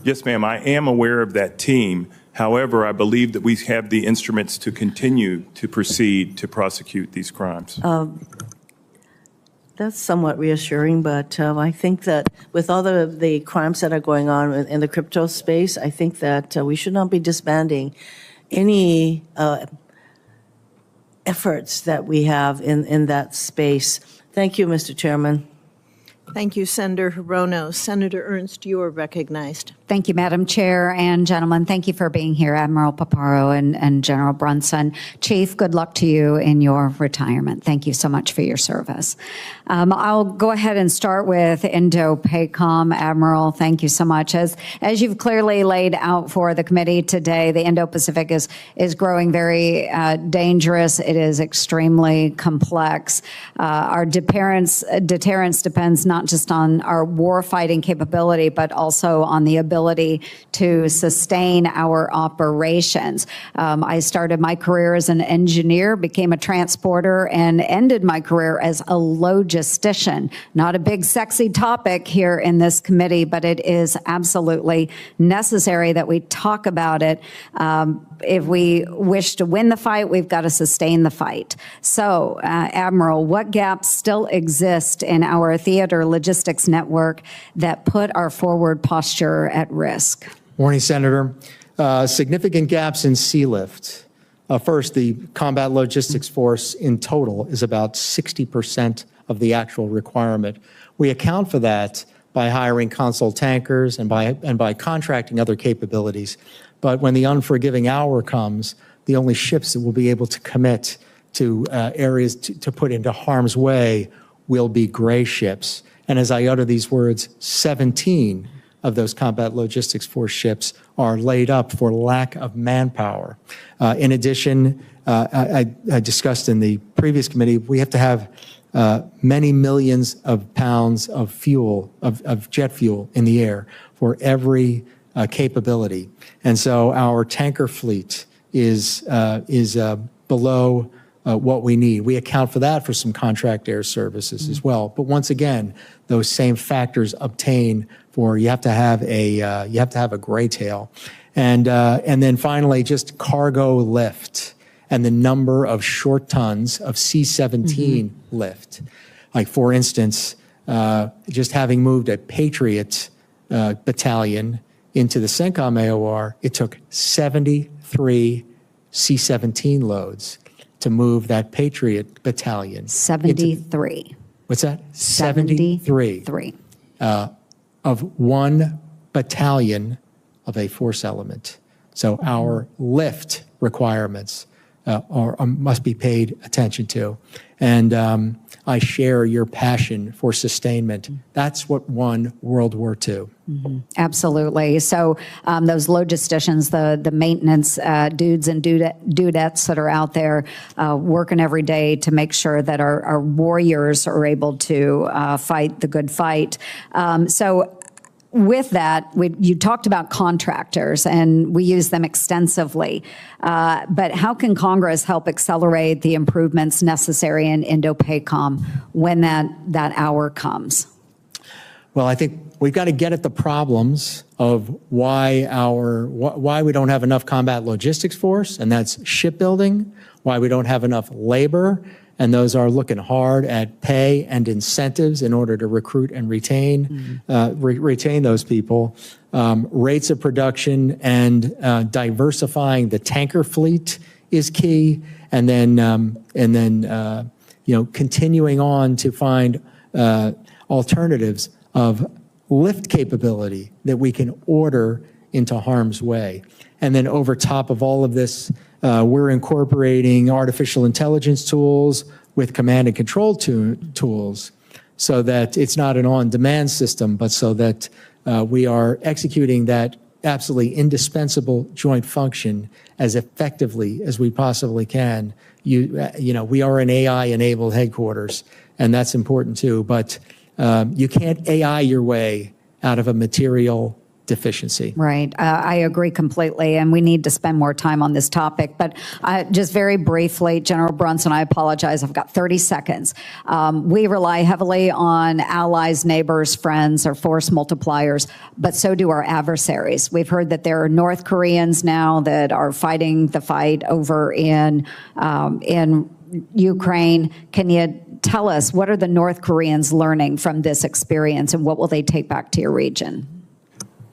Yes, ma'am, I am aware of that team. However, I believe that we have the instruments to continue to proceed to prosecute these crimes. That's somewhat reassuring, but I think that with all the crimes that are going on in the crypto space, I think that we should not be disbanding any efforts that we have in that space. Thank you, Mr. Chairman. Thank you, Senator Hirono. Senator Ernst, you are recognized. Thank you, Madam Chair and gentlemen. Thank you for being here, Admiral Paparo and General Brunson. Chief, good luck to you in your retirement. Thank you so much for your service. I'll go ahead and start with Indo-PACOM. Admiral, thank you so much. As you've clearly laid out for the committee today, the Indo-Pacific is growing very dangerous. It is extremely complex. Our deterrence depends not just on our war-fighting capability, but also on the ability to sustain our operations. I started my career as an engineer, became a transporter, and ended my career as a logistician. Not a big, sexy topic here in this committee, but it is absolutely necessary that we talk about it. If we wish to win the fight, we've got to sustain the fight. So, Admiral, what gaps still exist in our theater logistics network that put our forward posture at risk? Morning, Senator. Significant gaps in sea lift. First, the combat logistics force in total is about 60% of the actual requirement. We account for that by hiring console tankers and by contracting other capabilities. But when the unforgiving hour comes, the only ships that will be able to commit to areas to put into harm's way will be gray ships. And as I utter these words, 17 of those combat logistics force ships are laid up for lack of manpower. In addition, I discussed in the previous committee, we have to have many millions of pounds of fuel, of jet fuel in the air for every capability. And so our tanker fleet is below what we need. We account for that for some contract air services as well. But once again, those same factors obtain for you have to have a gray tail, and then finally just cargo lift and the number of short tons of C-17 lift. Like for instance, just having moved a Patriot battalion into the CENTCOM AOR, it took 73 C-17 loads to move that Patriot battalion. 73. What's that? 73. Of one battalion of a force element. So our lift requirements must be paid attention to. And I share your passion for sustainment. That's what won World War II. Absolutely. So those logisticians, the maintenance dudes and dudettes that are out there working every day to make sure that our warriors are able to fight the good fight. So with that, you talked about contractors, and we use them extensively. But how can Congress help accelerate the improvements necessary in Indo-PACOM when that hour comes? Well, I think we've got to get at the problems of why we don't have enough combat logistics force, and that's shipbuilding, why we don't have enough labor, and those are looking hard at pay and incentives in order to recruit and retain those people. Rates of production and diversifying the tanker fleet is key, and then continuing on to find alternatives of lift capability that we can order into harm's way. And then over top of all of this, we're incorporating artificial intelligence tools with command and control tools so that it's not an on-demand system, but so that we are executing that absolutely indispensable joint function as effectively as we possibly can. We are an AI-enabled headquarters, and that's important too, but you can't AI your way out of a material deficiency. Right. I agree completely, and we need to spend more time on this topic. But just very briefly, General Brunson, I apologize, I've got 30 seconds. We rely heavily on allies, neighbors, friends, or force multipliers, but so do our adversaries. We've heard that there are North Koreans now that are fighting the fight over in Ukraine. Can you tell us, what are the North Koreans learning from this experience, and what will they take back to your region?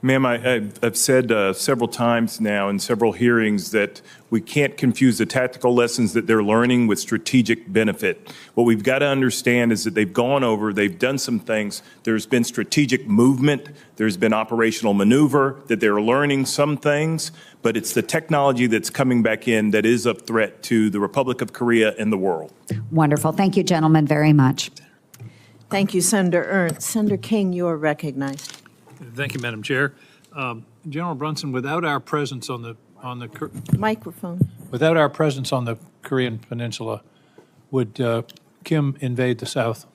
Ma'am, I've said several times now in several hearings that we can't confuse the tactical lessons that they're learning with strategic benefit. What we've got to understand is that they've gone over, they've done some things, there's been strategic movement, there's been operational maneuver, that they're learning some things, but it's the technology that's coming back in that is a threat to the Republic of Korea and the world. Wonderful. Thank you, gentlemen, very much. Thank you, Senator Ernst. Senator King, you are recognized. Thank you, Madam Chair. General Brunson, without our presence on the microphone, without our presence on the Korean Peninsula, would Kim invade the South?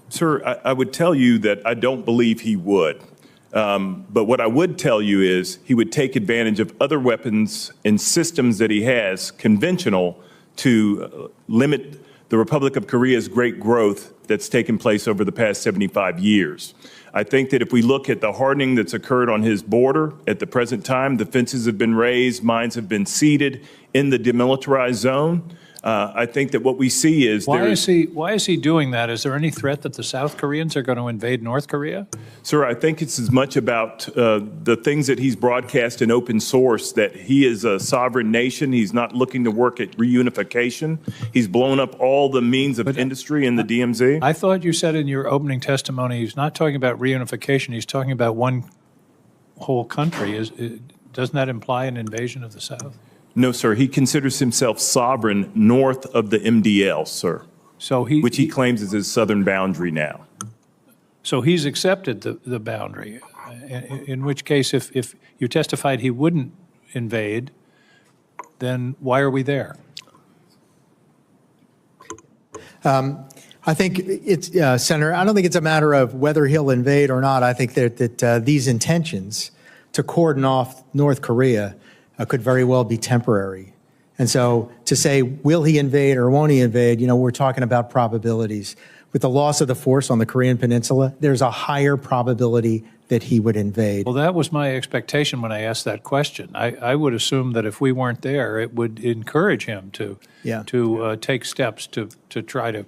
Sir, I would tell you that I don't believe he would. But what I would tell you is he would take advantage of other weapons and systems that he has, conventional, to limit the Republic of Korea's great growth that's taken place over the past 75 years. I think that if we look at the hardening that's occurred on his border at the present time, the fences have been raised, mines have been seeded in the demilitarized zone. I think that what we see is why is he doing that? Is there any threat that the South Koreans are going to invade North Korea? Sir, I think it's as much about the things that he's broadcast in open source, that he is a sovereign nation. He's not looking to work at reunification. He's blown up all the means of industry in the DMZ. I thought you said in your opening testimony he's not talking about reunification. He's talking about one whole country. Doesn't that imply an invasion of the South? No, sir. He considers himself sovereign north of the MDL, sir, which he claims is his southern boundary now. So he's accepted the boundary, in which case if you testified he wouldn't invade, then why are we there? I think it's, Senator, I don't think it's a matter of whether he'll invade or not. I think that these intentions to cordon off North Korea could very well be temporary. And so to say, will he invade or won't he invade, we're talking about probabilities. With the loss of the force on the Korean Peninsula, there's a higher probability that he would invade. Well, that was my expectation when I asked that question. I would assume that if we weren't there, it would encourage him to take steps to try to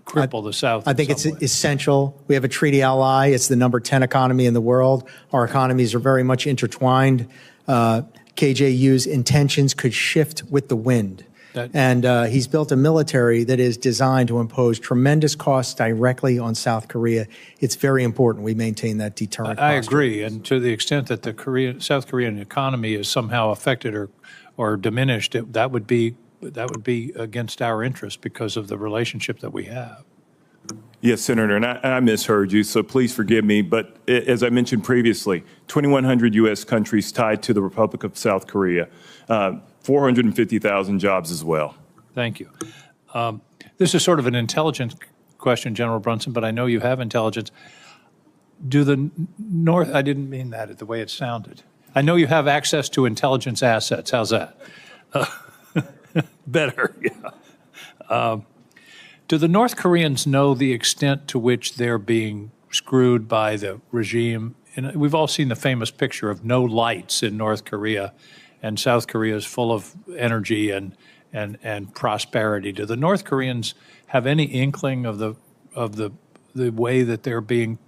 cripple the South. I think it's essential. We have a treaty ally. It's the number 10 economy in the world. Our economies are very much intertwined. KJU's intentions could shift with the wind. And he's built a military that is designed to impose tremendous costs directly on South Korea. It's very important we maintain that deterrent posture. I agree. And to the extent that the South Korean economy is somehow affected or diminished, that would be would be against our interest because of the relationship that we have. Yes, Senator, and I misheard you, so please forgive me. But as I mentioned previously, 2,100 U.S. countries tied to the Republic of South Korea, 450,000 jobs as well. Thank you. This is sort of an intelligence question, General Brunson, but I know you have intelligence. Do the North, I didn't mean that the way it sounded. I know you have access to intelligence assets. How's that? Better, yeah. Do the North Koreans know the extent to which they're being screwed by the regime? And we've all seen the famous picture of no lights in North Korea, and South Korea is full of energy and prosperity. Do the North Koreans have any inkling of the way that they're being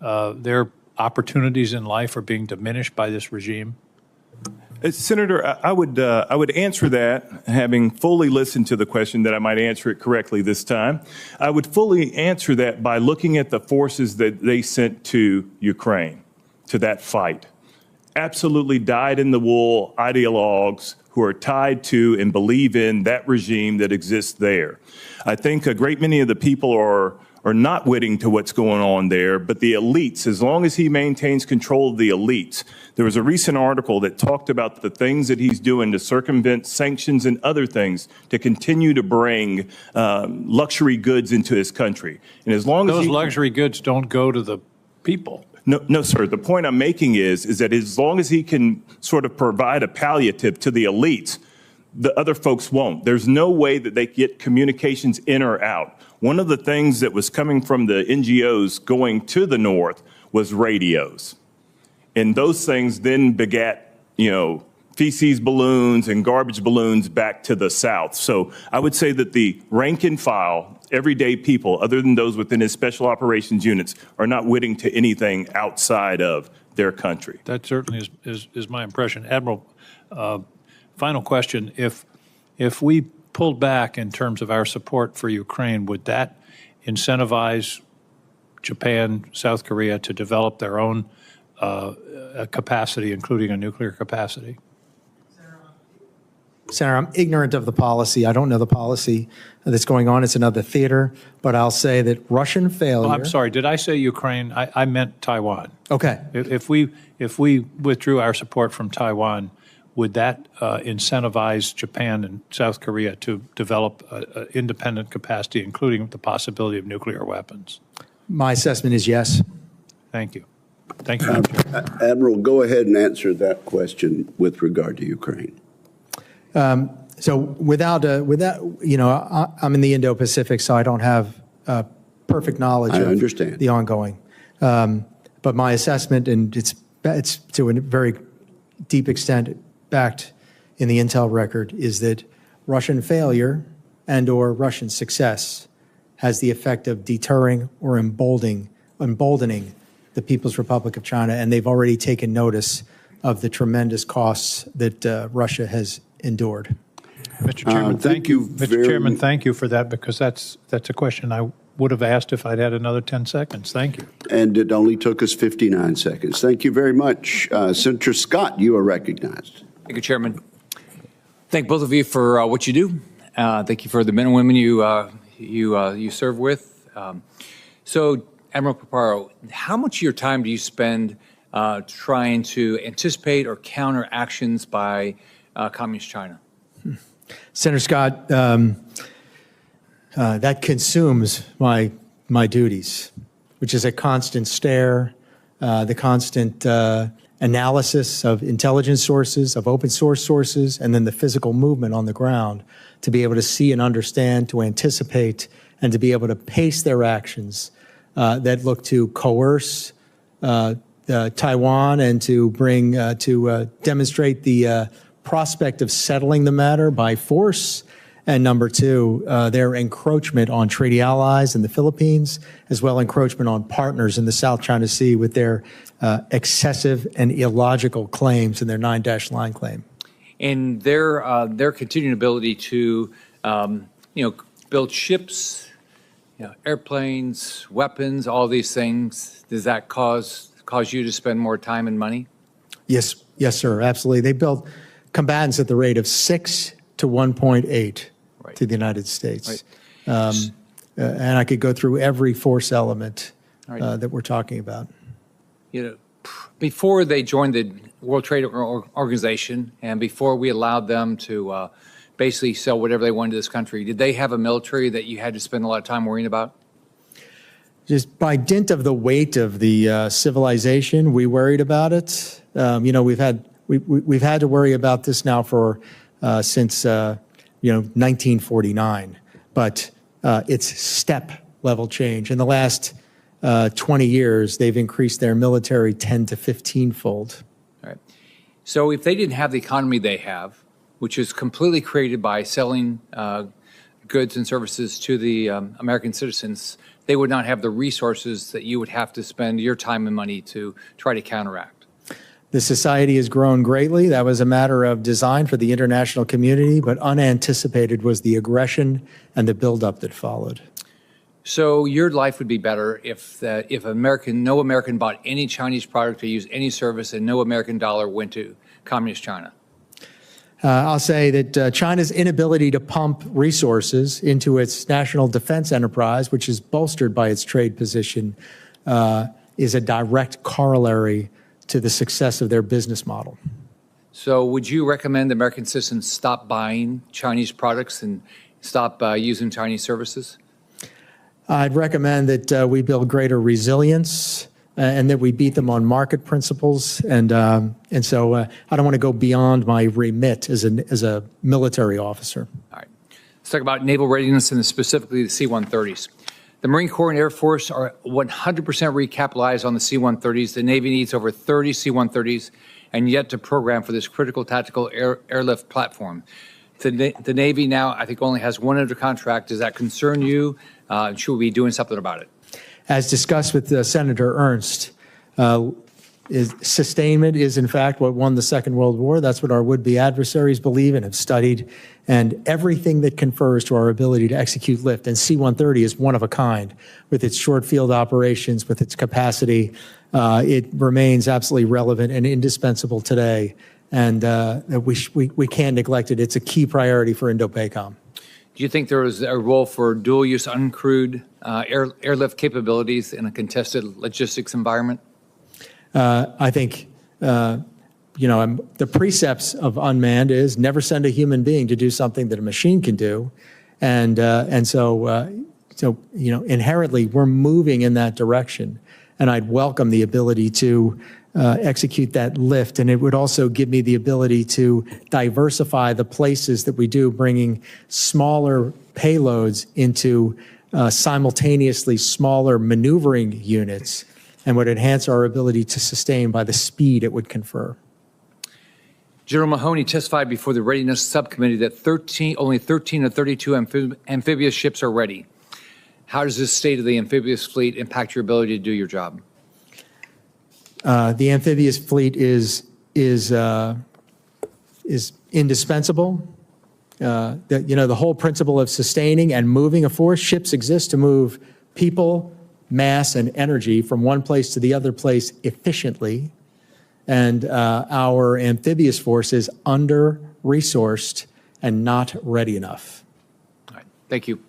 their opportunities in life are being diminished by this regime? Senator, I would answer that, having fully listened to the question, that I might answer it correctly this time. I would fully answer that by looking at the forces that they sent to Ukraine, to that fight. Absolutely dyed-in-the-wool ideologues who are tied to and believe in that regime that exists there. I think a great many of the people are not witting to what's going on there, but the elites, as long as he maintains control of the elites. There was a recent article that talked about the things that he's doing to circumvent sanctions and other things to continue to bring luxury goods into his country. And as long as those luxury goods don't go to the people. No, sir. The point I'm making is that as long as he can sort of provide a palliative to the elites, the other folks won't. There's no way that they get communications in or out. One of the things that was coming from the NGOs going to the North was radios. And those things then begat, feces balloons and garbage balloons back to the South. So I would say that the rank and file, everyday people, other than those within his special operations units, are not witting to anything outside of their country. That certainly is my impression. Admiral, final question. If we pulled back in terms of our support for Ukraine, would that incentivize Japan, South Korea to develop their own capacity, including a nuclear capacity? Senator, I'm ignorant of the policy. I don't know the policy that's going on. It's another theater. But I'll say that Russian failure. Oh, I'm sorry. Did I say Ukraine? I meant Taiwan. Okay. If we withdrew our support from Taiwan, would that incentivize Japan and South Korea to develop independent capacity, including the possibility of nuclear weapons? My assessment is yes. Thank you. Thank you, Madam Chair. Admiral, go ahead and answer that question with regard to Ukraine. So without, I'm in the Indo-Pacific, so I don't have perfect knowledge of the ongoing. But my assessment, and it's to a very deep extent backed in the intel record, is that Russian failure and or Russian success has the effect of deterring or emboldening the People's Republic of China, and they've already taken notice of the tremendous costs that Russia has endured. Mr. Chairman, thank you. Mr. Chairman, thank you for that, because that's a question I would have asked if I'd had another 10 seconds. Thank you. And it only took us 59 seconds. Thank you very much. Senator Scott, you are recognized. Thank you, Chairman. Thank both of you for what you do. Thank you for the men and women you serve with. So, Admiral Paparo, how much of your time do you spend trying to anticipate or counter actions by Communist China? Senator Scott, that consumes my duties, which is a constant stare, the constant analysis of intelligence sources, of open source sources, and then the physical movement on the ground to be able to see and understand, to anticipate, and to be able to pace their actions that look to coerce Taiwan and to bring, to demonstrate the prospect of settling the matter by force. And number two, their encroachment on treaty allies in the Philippines, as well encroachment on partners in the South China Sea with their excessive and illogical claims in their 9-dash line claim. And their continuing ability to, build ships, airplanes, weapons, all these things, does that cause you to spend more time and money? Yes, sir, absolutely. They build combatants at the rate of 6 to 1.8 to the United States. And I could go through every force element that we're talking about. Before they joined the World Trade Organization and before we allowed them to basically sell whatever they wanted to this country, did they have a military that you had to spend a lot of time worrying about? Just by dint of the weight of the civilization, we worried about it. We've had to worry about this now for since 1949, but it's step level change. In the last 20 years, they've increased their military 10 to 15-fold. All right. So if they didn't have the economy they have, which is completely created by selling goods and services to the American citizens, they would not have the resources that you would have to spend your time and money to try to counteract. The society has grown greatly. That was a matter of design for the international community, but unanticipated was the aggression and the buildup that followed. So your life would be better if no American bought any Chinese product or used any service, and no American dollar went to communist China. I'll say that China's inability to pump resources into its national defense enterprise, which is bolstered by its trade position, is a direct corollary to the success of their business model. So would you recommend American citizens stop buying Chinese products and stop using Chinese services? I'd recommend that we build greater resilience and that we beat them on market principles. And so I don't want to go beyond my remit as a military officer. All right. Let's talk about naval readiness and specifically the C-130s. The Marine Corps and Air Force are 100% recapitalized on the C-130s. The Navy needs over 30 C-130s and yet to program for this critical tactical airlift platform. The Navy now, I think, only has one under contract. Does that concern you? Should we be doing something about it? As discussed with Senator Ernst, sustainment is, in fact, what won the Second World War. That's what our would-be adversaries believe and have studied. And everything that confers to our ability to execute lift, and C-130 is one of a kind. With its short field operations, with its capacity, it remains absolutely relevant and indispensable today. And we can't neglect it. It's a key priority for Indo-PACOM. Do you think there is a role for dual-use uncrewed airlift capabilities in a contested logistics environment? I think, the precepts of unmanned is never send a human being to do something that a machine can do. And so inherently, we're moving in that direction. And I'd welcome the ability to execute that lift. And it would also give me the ability to diversify the places that we do, bringing smaller payloads into simultaneously smaller maneuvering units, and would enhance our ability to sustain by the speed it would confer. General Mahoney testified before the Readiness Subcommittee that only 13 of 32 amphibious ships are ready. How does this state of the amphibious fleet impact your ability to do your job? The amphibious fleet is indispensable. The whole principle of sustaining and moving a force, ships exist to move people, mass, and energy from one place to the other place efficiently. And our amphibious force is under-resourced and not ready enough. All right. Thank you.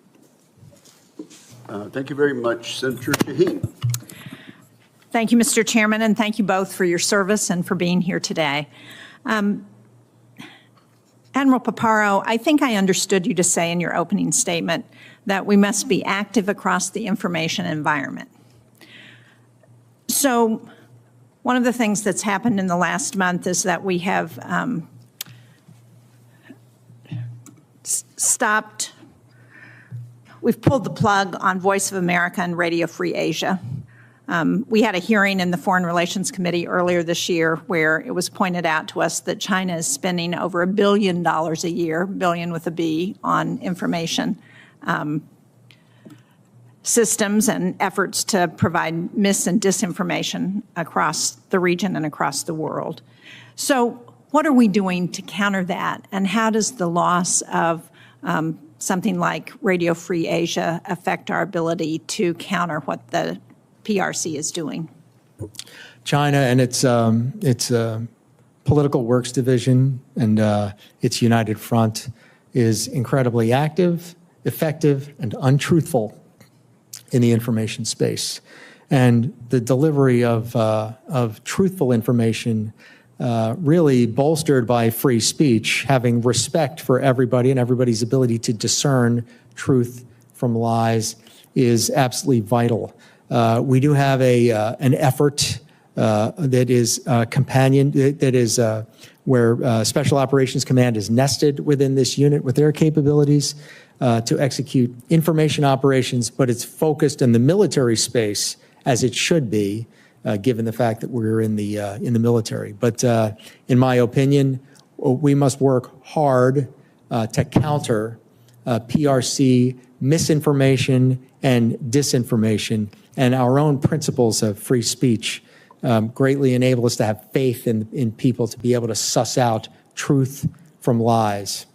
Thank you very much, Senator Shaheen. Thank you, Mr. Chairman, and thank you both for your service and for being here today. Admiral Paparo, I think I understood you to say in your opening statement that we must be active across the information environment. So one of the things that's happened in the last month is that we have we've pulled the plug on Voice of America and Radio Free Asia. We had a hearing in the Foreign Relations Committee earlier this year where it was pointed out to us that China is spending over $1 billion a year, billion with a B, on information systems and efforts to provide mis- and disinformation across the region and across the world. So what are we doing to counter that? And how does the loss of something like Radio Free Asia affect our ability to counter what the PRC is doing? China and its Political Works Division and its United Front is incredibly active, effective, and untruthful in the information space. And the delivery of truthful information really bolstered by free speech, having respect for everybody and everybody's ability to discern truth from lies is absolutely vital. We do have an effort that is where Special Operations Command is nested within this unit with their capabilities to execute information operations, but it's focused in the military space as it should be, given the fact that we're in the military. But in my opinion, we must work hard to counter PRC misinformation and disinformation, and our own principles of free speech greatly enable us to have faith in people to be able to suss out truth from lies.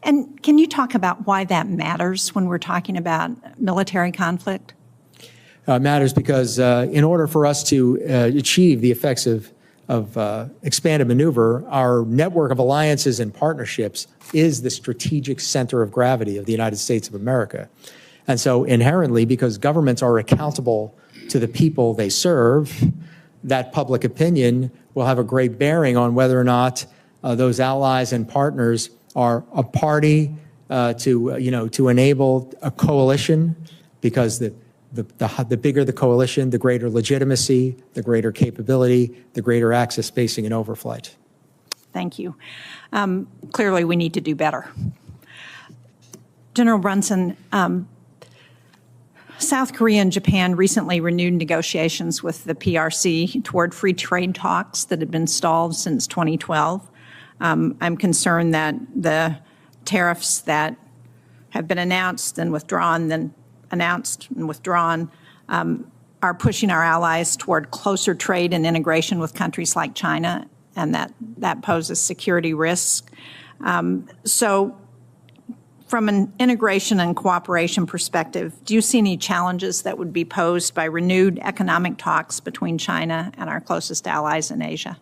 And can you talk about why that matters when we're talking about military conflict? It matters because in order for us to achieve the effects of expanded maneuver, our network of alliances and partnerships is the strategic center of gravity of the United States of America. And so inherently, because governments are accountable to the people they serve, that public opinion will have a great bearing on whether or not those allies and partners are a party to enable a coalition, because the bigger the coalition, the greater legitimacy, the greater capability, the greater access, spacing, and overflight. Thank you. Clearly, we need to do better. General Brunson, South Korea and Japan recently renewed negotiations with the PRC toward free trade talks that had been stalled since 2012. I'm concerned that the tariffs that have been announced and withdrawn, then announced and withdrawn, are pushing our allies toward closer trade and integration with countries like China, and that poses security risk. So from an integration and cooperation perspective, do you see any challenges that would be posed by renewed economic talks between China and our closest allies in Asia?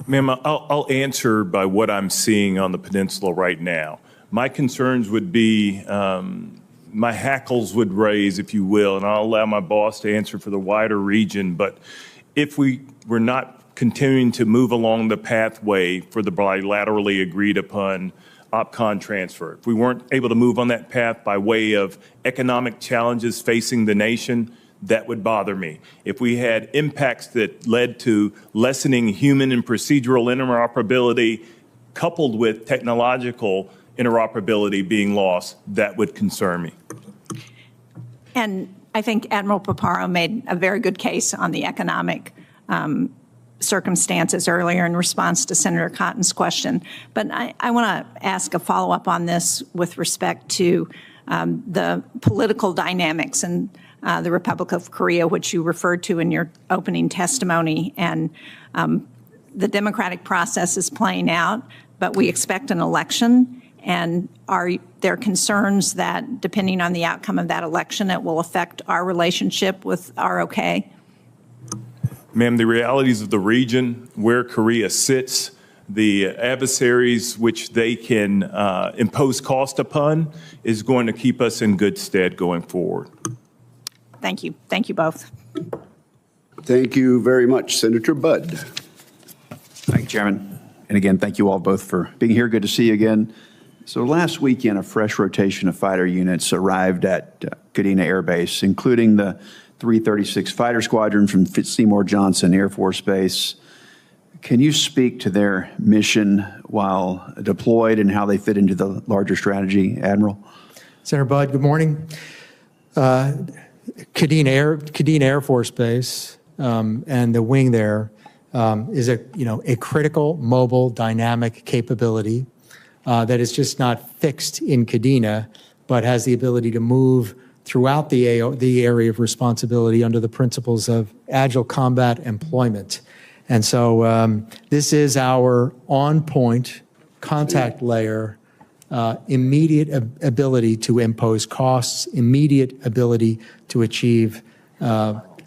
Ma'am, I'll answer by what I'm seeing on the peninsula right now. My concerns would be, my hackles would raise, if you will, and I'll allow my boss to answer for the wider region. But if we were not continuing to move along the pathway for the bilaterally agreed upon OPCON transfer, if we weren't able to move on that path by way of economic challenges facing the nation, that would bother me. If we had impacts that led to lessening human and procedural interoperability coupled with technological interoperability being lost, that would concern me. And I think Admiral Paparo made a very good case on the economic circumstances earlier in response to Senator Cotton's question. But I want to ask a follow-up on this with respect to the political dynamics in the Republic of Korea, which you referred to in your opening testimony. And the democratic process is playing out, but we expect an election. And are there concerns that, depending on the outcome of that election, it will affect our relationship with ROK? Ma'am, the realities of the region, where Korea sits, the adversaries which they can impose cost upon, is going to keep us in good stead going forward. Thank you. Thank you both. Thank you very much. Senator Budd. Thank you, Chairman. And again, thank you all both for being here. Good to see you again. So last weekend, a fresh rotation of fighter units arrived at Kadena Air Base, including the 336 Fighter Squadron from Seymour Johnson Air Force Base. Can you speak to their mission while deployed and how they fit into the larger strategy, Admiral? Senator Budd, good morning. Kadena Air Force Base and the wing there is a critical mobile dynamic capability that is just not fixed in Kadena, but has the ability to move throughout the area of responsibility under the principles of agile combat employment. And so this is our on-point contact layer, immediate ability to impose costs, immediate ability to achieve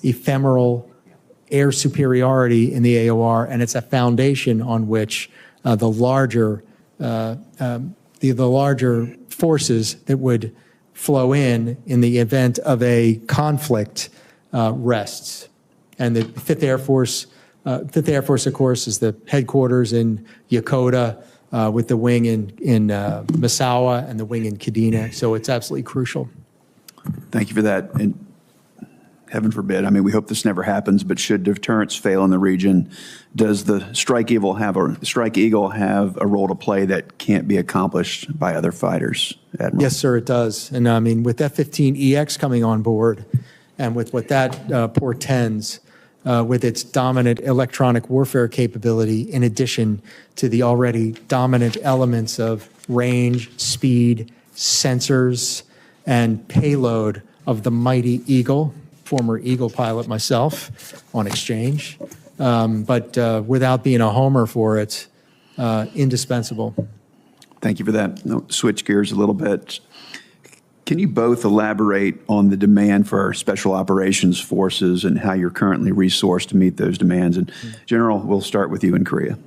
ephemeral air superiority in the AOR, and it's a foundation on which the larger larger forces that would flow in the event of a conflict rests. And the 5th Air Force, of course, is the headquarters in Yokota, with the wing in Misawa and the wing in Kadena. So it's absolutely crucial. Thank you for that. And heaven forbid, I mean, we hope this never happens, but should deterrence fail in the region, does the Strike Eagle have a role to play that can't be accomplished by other fighters, Admiral? Yes, sir, it does. And I mean, with F-15EX coming on board and with what that portends, with its dominant electronic warfare capability, in addition to the already dominant elements of range, speed, sensors, and payload of the mighty Eagle, former Eagle pilot myself on exchange, but without being a homer for it, indispensable. Thank you for that. I'll switch gears a little bit. Can you both elaborate on the demand for our special operations forces and how you're currently resourced to meet those demands? And General, we'll start with you in Korea.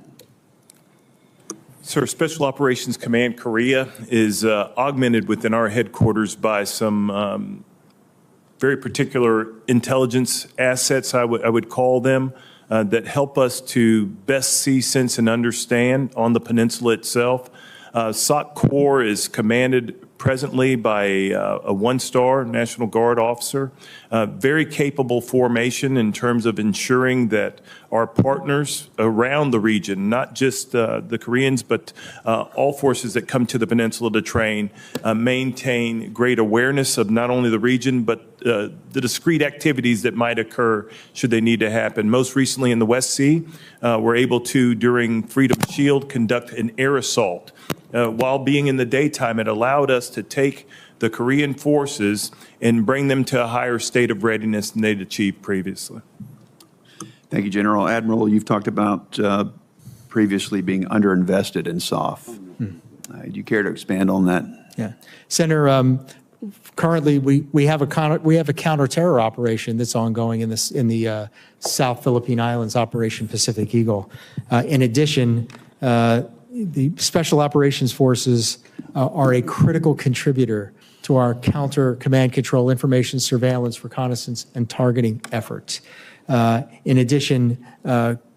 Sir, Special Operations Command Korea is augmented within our headquarters by some very particular intelligence assets, I would call them, that help us to best see, sense, and understand on the peninsula itself. SOC Corps is commanded presently by a one-star National Guard officer, very capable formation in terms of ensuring that our partners around the region, not just the Koreans, but all forces that come to the peninsula to train, maintain great awareness of not only the region, but the discrete activities that might occur should they need to happen. Most recently in the West Sea, we're able to, during Freedom Shield, conduct an air assault. While being in the daytime, it allowed us to take the Korean forces and bring them to a higher state of readiness than they'd achieved previously. Thank you, General. Admiral, you've talked about previously being underinvested in SOF. Do you care to expand on that? Yeah. Senator, currently we have a counter-terror operation that's ongoing in the South Philippine Islands, Operation Pacific Eagle. In addition, the Special Operations Forces are a critical contributor to our counter command control information surveillance, reconnaissance, and targeting efforts. In addition,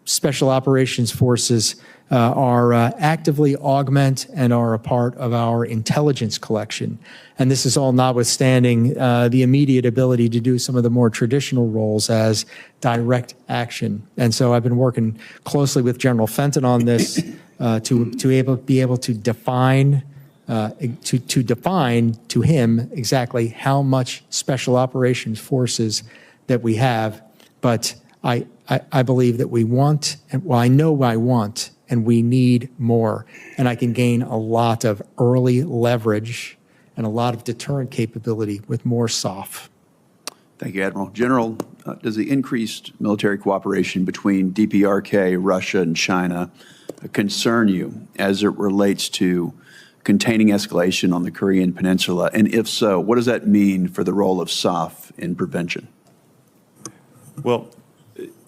Special Operations Forces are actively augment and are a part of our intelligence collection. And this is all notwithstanding the immediate ability to do some of the more traditional roles as direct action. And so I've been working closely with General Fenton on this to be able to define to him exactly how much Special Operations Forces that we have. But I believe that we want, and well, I know I want, and we need more. And I can gain a lot of early leverage and a lot of deterrent capability with more SOF. Thank you, Admiral. General, does the increased military cooperation between DPRK, Russia, and China concern you as it relates to containing escalation on the Korean Peninsula? And if so, what does that mean for the role of SOF in prevention? Well,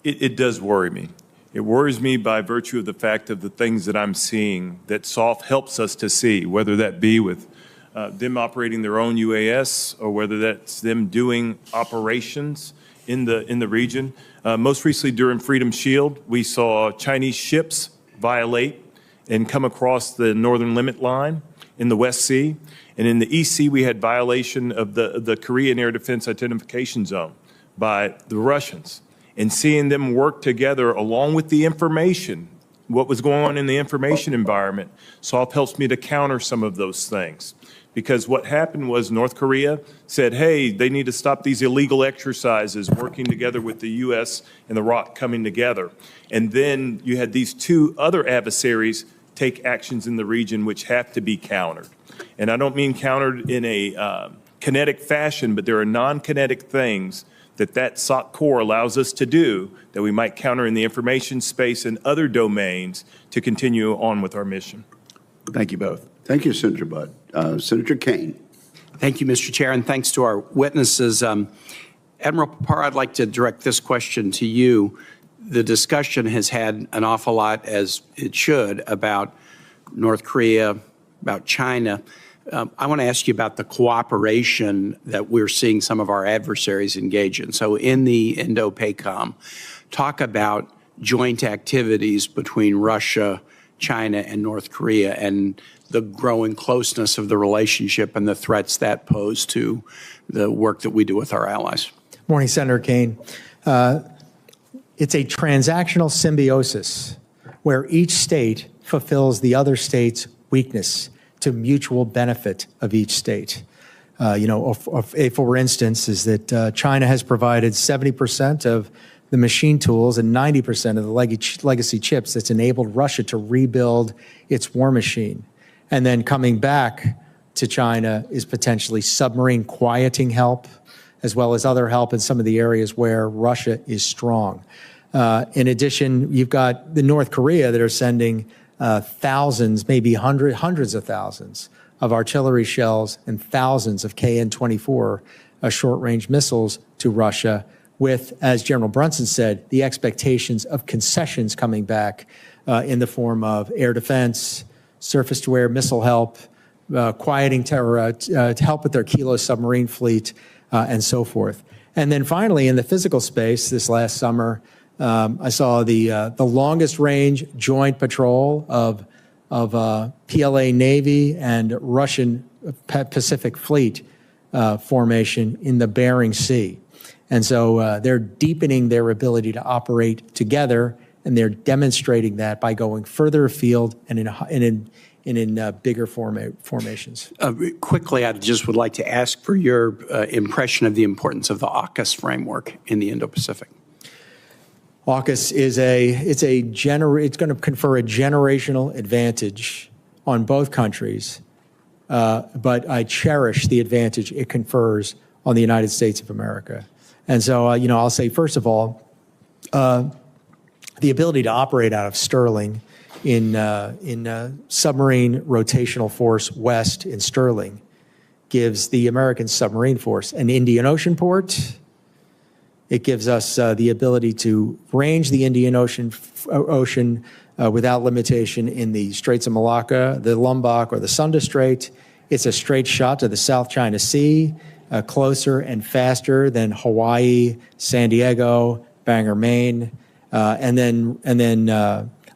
it does worry me. It worries me by virtue of the fact of the things that I'm seeing that SOF helps us to see, whether that be with them operating their own UAS or whether that's them doing operations in the region. Most recently during Freedom Shield, we saw Chinese ships violate and come across the northern limit line in the West Sea. And in the East Sea, we had violation of the Korean Air Defense Identification Zone by the Russians. And seeing them work together along with the information, what was going on in the information environment, SOF helps me to counter some of those things. Because what happened was North Korea said, hey, they need to stop these illegal exercises, working together with the U.S. and the ROC coming together. And then you had these two other adversaries take actions in the region which have to be countered. And I don't mean countered in a kinetic fashion, but there are non-kinetic things that SOC Corps allows us to do that we might counter in the information space and other domains to continue on with our mission. Thank you both. Thank you, Senator Budd. Senator Kane. Thank you, Mr. Chair, and thanks to our witnesses. Admiral Papar, I'd like to direct this question to you. The discussion has had an awful lot, as it should, about North Korea, about China. I want to ask you about the cooperation that we're seeing some of our adversaries engage in. So in the Indo-PACOM, talk about joint activities between Russia, China, and North Korea, and the growing closeness of the relationship and the threats that pose to the work that we do with our allies. Morning, Senator Kaine. It's a transactional symbiosis where each state fulfills the other state's weakness to mutual benefit of each state. For instance, is that China has provided 70% of the machine tools and 90% of the legacy chips that's enabled Russia to rebuild its war machine. And then coming back to China is potentially submarine quieting help, as well as other help in some of the areas where Russia is strong. In addition, you've got the North Korea that are sending thousands, maybe hundreds of thousands of artillery shells and thousands of KN-24 short-range missiles to Russia with, as General Brunson said, the expectations of concessions coming back in the form of air defense, surface-to-air missile help, quieting terror, to help with their Kilo submarine fleet, and so forth. And then finally, in the physical space this last summer, I saw the longest range joint patrol of PLA Navy and Russian Pacific Fleet formation in the Bering Sea. And so they're deepening their ability to operate together, and they're demonstrating that by going further afield and in bigger formations. Quickly, I just would like to ask for your impression of the importance of the AUKUS framework in the Indo-Pacific. AUKUS is it's going to confer a generational advantage on both countries, but I cherish the advantage it confers on the United States of America. And so, I'll say, first of all, the ability to operate out of Sterling in submarine rotational force west in Sterling gives the American submarine force an Indian Ocean port. It gives us the ability to range the Indian Ocean without limitation in the Straits of Malacca, the Lombok, or the Sunda Strait. It's a straight shot to the South China Sea, closer and faster than Hawaii, San Diego, Bangor, Maine, and then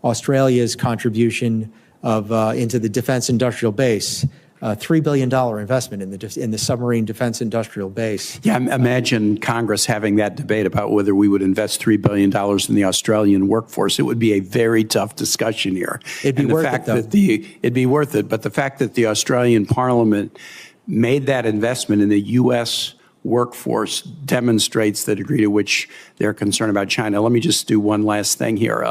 Australia's contribution into the defense industrial base. $3 billion investment in the submarine defense industrial base. Yeah, imagine Congress having that debate about whether we would invest $3 billion in the Australian workforce. It would be a very tough discussion here. It'd be worth it, though. It'd be worth it, but the fact that the Australian Parliament made that investment in the U.S. workforce demonstrates the degree to which they're concerned about China. Let me just do one last thing here.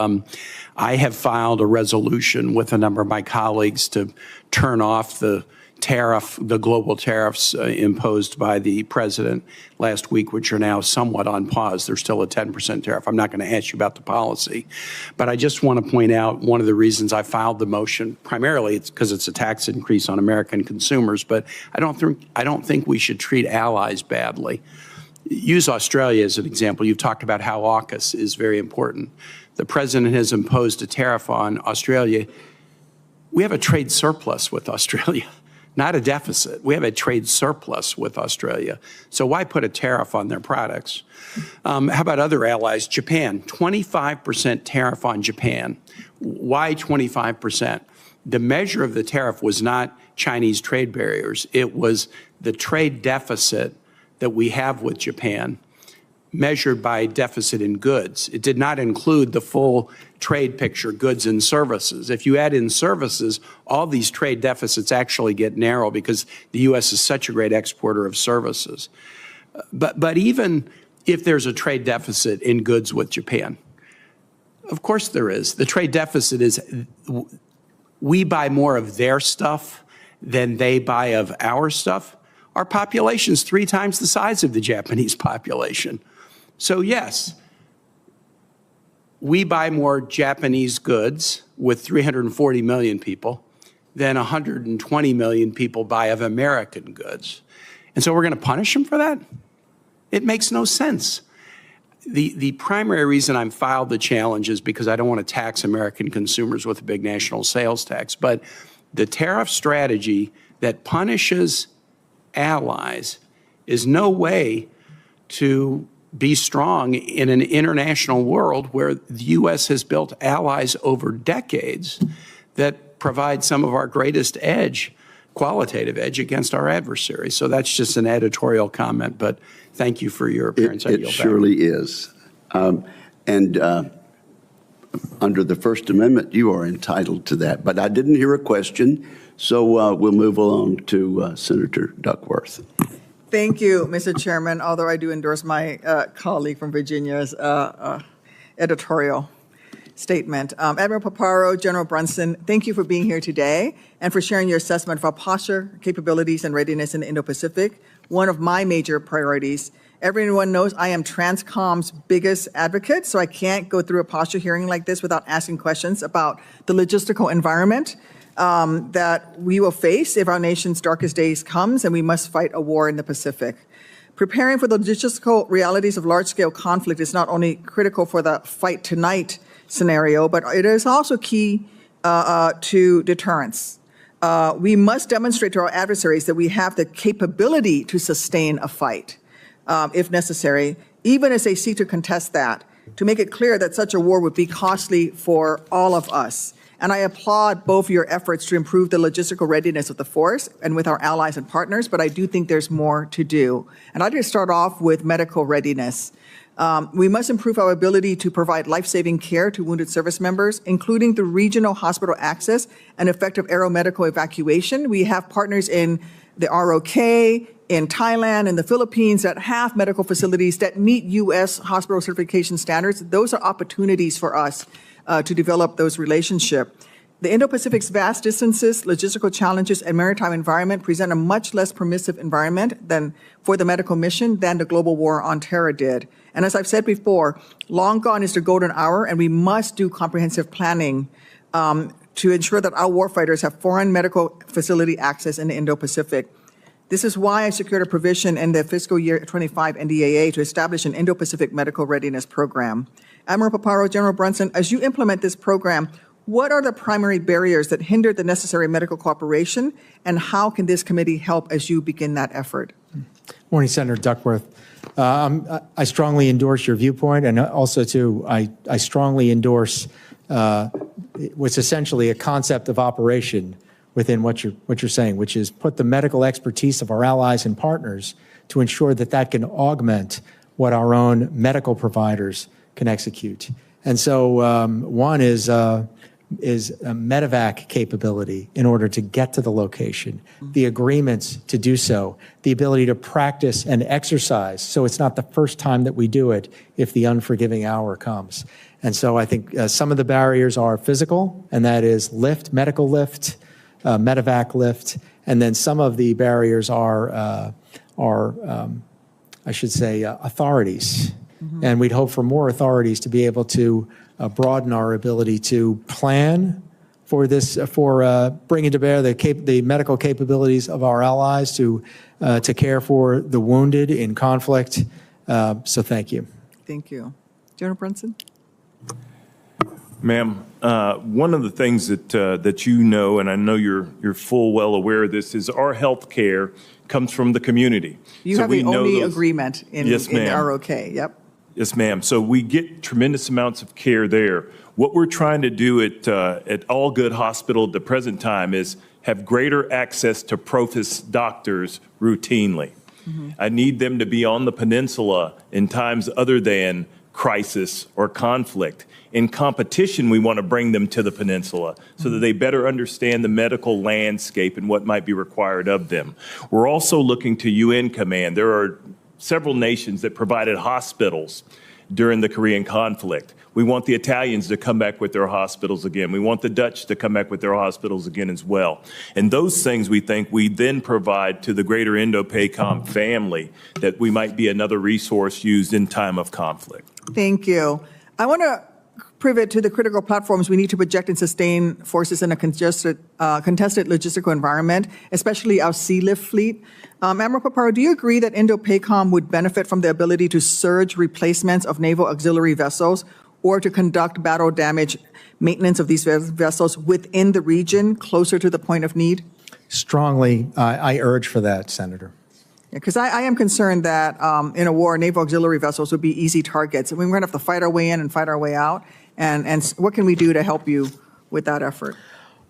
I have filed a resolution with a number of my colleagues to turn off the global tariffs imposed by the president last week, which are now somewhat on pause. There's still a 10% tariff. I'm not going to ask you about the policy, but I just want to point out one of the reasons I filed the motion. Primarily, it's because it's a tax increase on American consumers, but I don't think we should treat allies badly. Use Australia as an example. You've talked about how AUKUS is very important. The president has imposed a tariff on Australia. We have a trade surplus with Australia. Not a deficit. We have a trade surplus with Australia. So why put a tariff on their products? How about other allies? Japan, 25% tariff on Japan. Why 25%? The measure of the tariff was not Chinese trade barriers. It was the trade deficit that we have with Japan measured by deficit in goods. It did not include the full trade picture, goods and services. If you add in services, all these trade deficits actually get narrow because the U.S. is such a great exporter of services. But even if there's a trade deficit in goods with Japan, of course there is. The trade deficit is we buy more of their stuff than they buy of our stuff. Our population's 3 times the size of the Japanese population. So yes, we buy more Japanese goods with 340 million people than 120 million people buy of American goods. And so we're going to punish them for that? It makes no sense. The primary reason I'm filed the challenge is because I don't want to tax American consumers with a big national sales tax. But the tariff strategy that punishes allies is no way to be strong in an international world where the U.S. has built allies over decades that provide some of our greatest edge, qualitative edge, against our adversaries. So that's just an editorial comment, but thank you for your appearance. It surely is. Under the First Amendment, you are entitled to that. But I didn't hear a question, so we'll move along to Senator Duckworth. Thank you, Mr. Chairman, although I do endorse my colleague from Virginia's editorial statement. Admiral Paparo, General Brunson, thank you for being here today and for sharing your assessment of our posture, capabilities, and readiness in the Indo-Pacific, one of my major priorities. Everyone knows I am Transcom's biggest advocate, so I can't go through a posture hearing like this without asking questions about the logistical environment that we will face if our nation's darkest days comes and we must fight a war in the Pacific. Preparing for the logistical realities of large-scale conflict is not only critical for the fight tonight scenario, but it is also key to deterrence. We must demonstrate to our adversaries that we have the capability to sustain a fight, if necessary, even as they seek to contest that, to make it clear that such a war would be costly for all of us. And I applaud both your efforts to improve the logistical readiness of the force and with our allies and partners, but I do think there's more to do. And I'd just start off with medical readiness. We must improve our ability to provide life-saving care to wounded service members, including through regional hospital access and effective aeromedical evacuation. We have partners in the ROK, in Thailand, and the Philippines that have medical facilities that meet U.S. hospital certification standards. Those are opportunities for us to develop those relationships. The Indo-Pacific's vast distances, logistical challenges, and maritime environment present a much less permissive environment than for the medical mission than the global war on terror did. And as I've said before, long gone is the golden hour, and we must do comprehensive planning to ensure that our warfighters have foreign medical facility access in the Indo-Pacific. This is why I secured a provision in the fiscal year 25 NDAA to establish an Indo-Pacific Medical Readiness Program. Admiral Paparo, General Brunson, as you implement this program, what are the primary barriers that hinder the necessary medical cooperation, and how can this committee help as you begin that effort? Morning, Senator Duckworth. I strongly endorse your viewpoint, and also, too, I strongly endorse what's essentially a concept of operation within what you're saying, which is put the medical expertise of our allies and partners to ensure that that can augment what our own medical providers can execute. And so one is a medevac capability in order to get to the location, the agreements to do so, the ability to practice and exercise so it's not the first time that we do it if the unforgiving hour comes. And so I think some of the barriers are physical, and that is lift, medical lift, medevac lift, and then some of the barriers are I should say, authorities. Mm-hmm. And we'd hope for more authorities to be able to broaden our ability to plan for this, for bringing to bear the medical capabilities of our allies to care for the wounded in conflict. So thank you. Thank you. General Brunson? Ma'am, one of the things that you know, and I know you're full well aware of this, is our health care comes from the community. You have the only agreement in the ROK, yep. Yes, ma'am. So we get tremendous amounts of care there. What we're trying to do at All Good Hospital at the present time is have greater access to Profis doctors routinely. Mm-hmm. I need them to be on the peninsula in times other than crisis or conflict. In competition, we want to bring them to the peninsula so that they better understand the medical landscape and what might be required of them. We're also looking to UN Command. There are several nations that provided hospitals during the Korean conflict. We want the Italians to come back with their hospitals again. We want the Dutch to come back with their hospitals again as well. And those things we think we then provide to the greater Indo-PACOM family that we might be another resource used in time of conflict. Thank you. I want to pivot to the critical platforms, we need to project and sustain forces in a contested logistical environment, especially our sea lift fleet. Admiral Paparo, do you agree that Indo-PACOM would benefit from the ability to surge replacements of naval auxiliary vessels or to conduct battle damage maintenance of these vessels within the region, closer to the point of need? Strongly, I urge for that, Senator. Because I am concerned that in a war, naval auxiliary vessels would be easy targets. I mean, we're going to have to fight our way in and fight our way out. And what can we do to help you with that effort?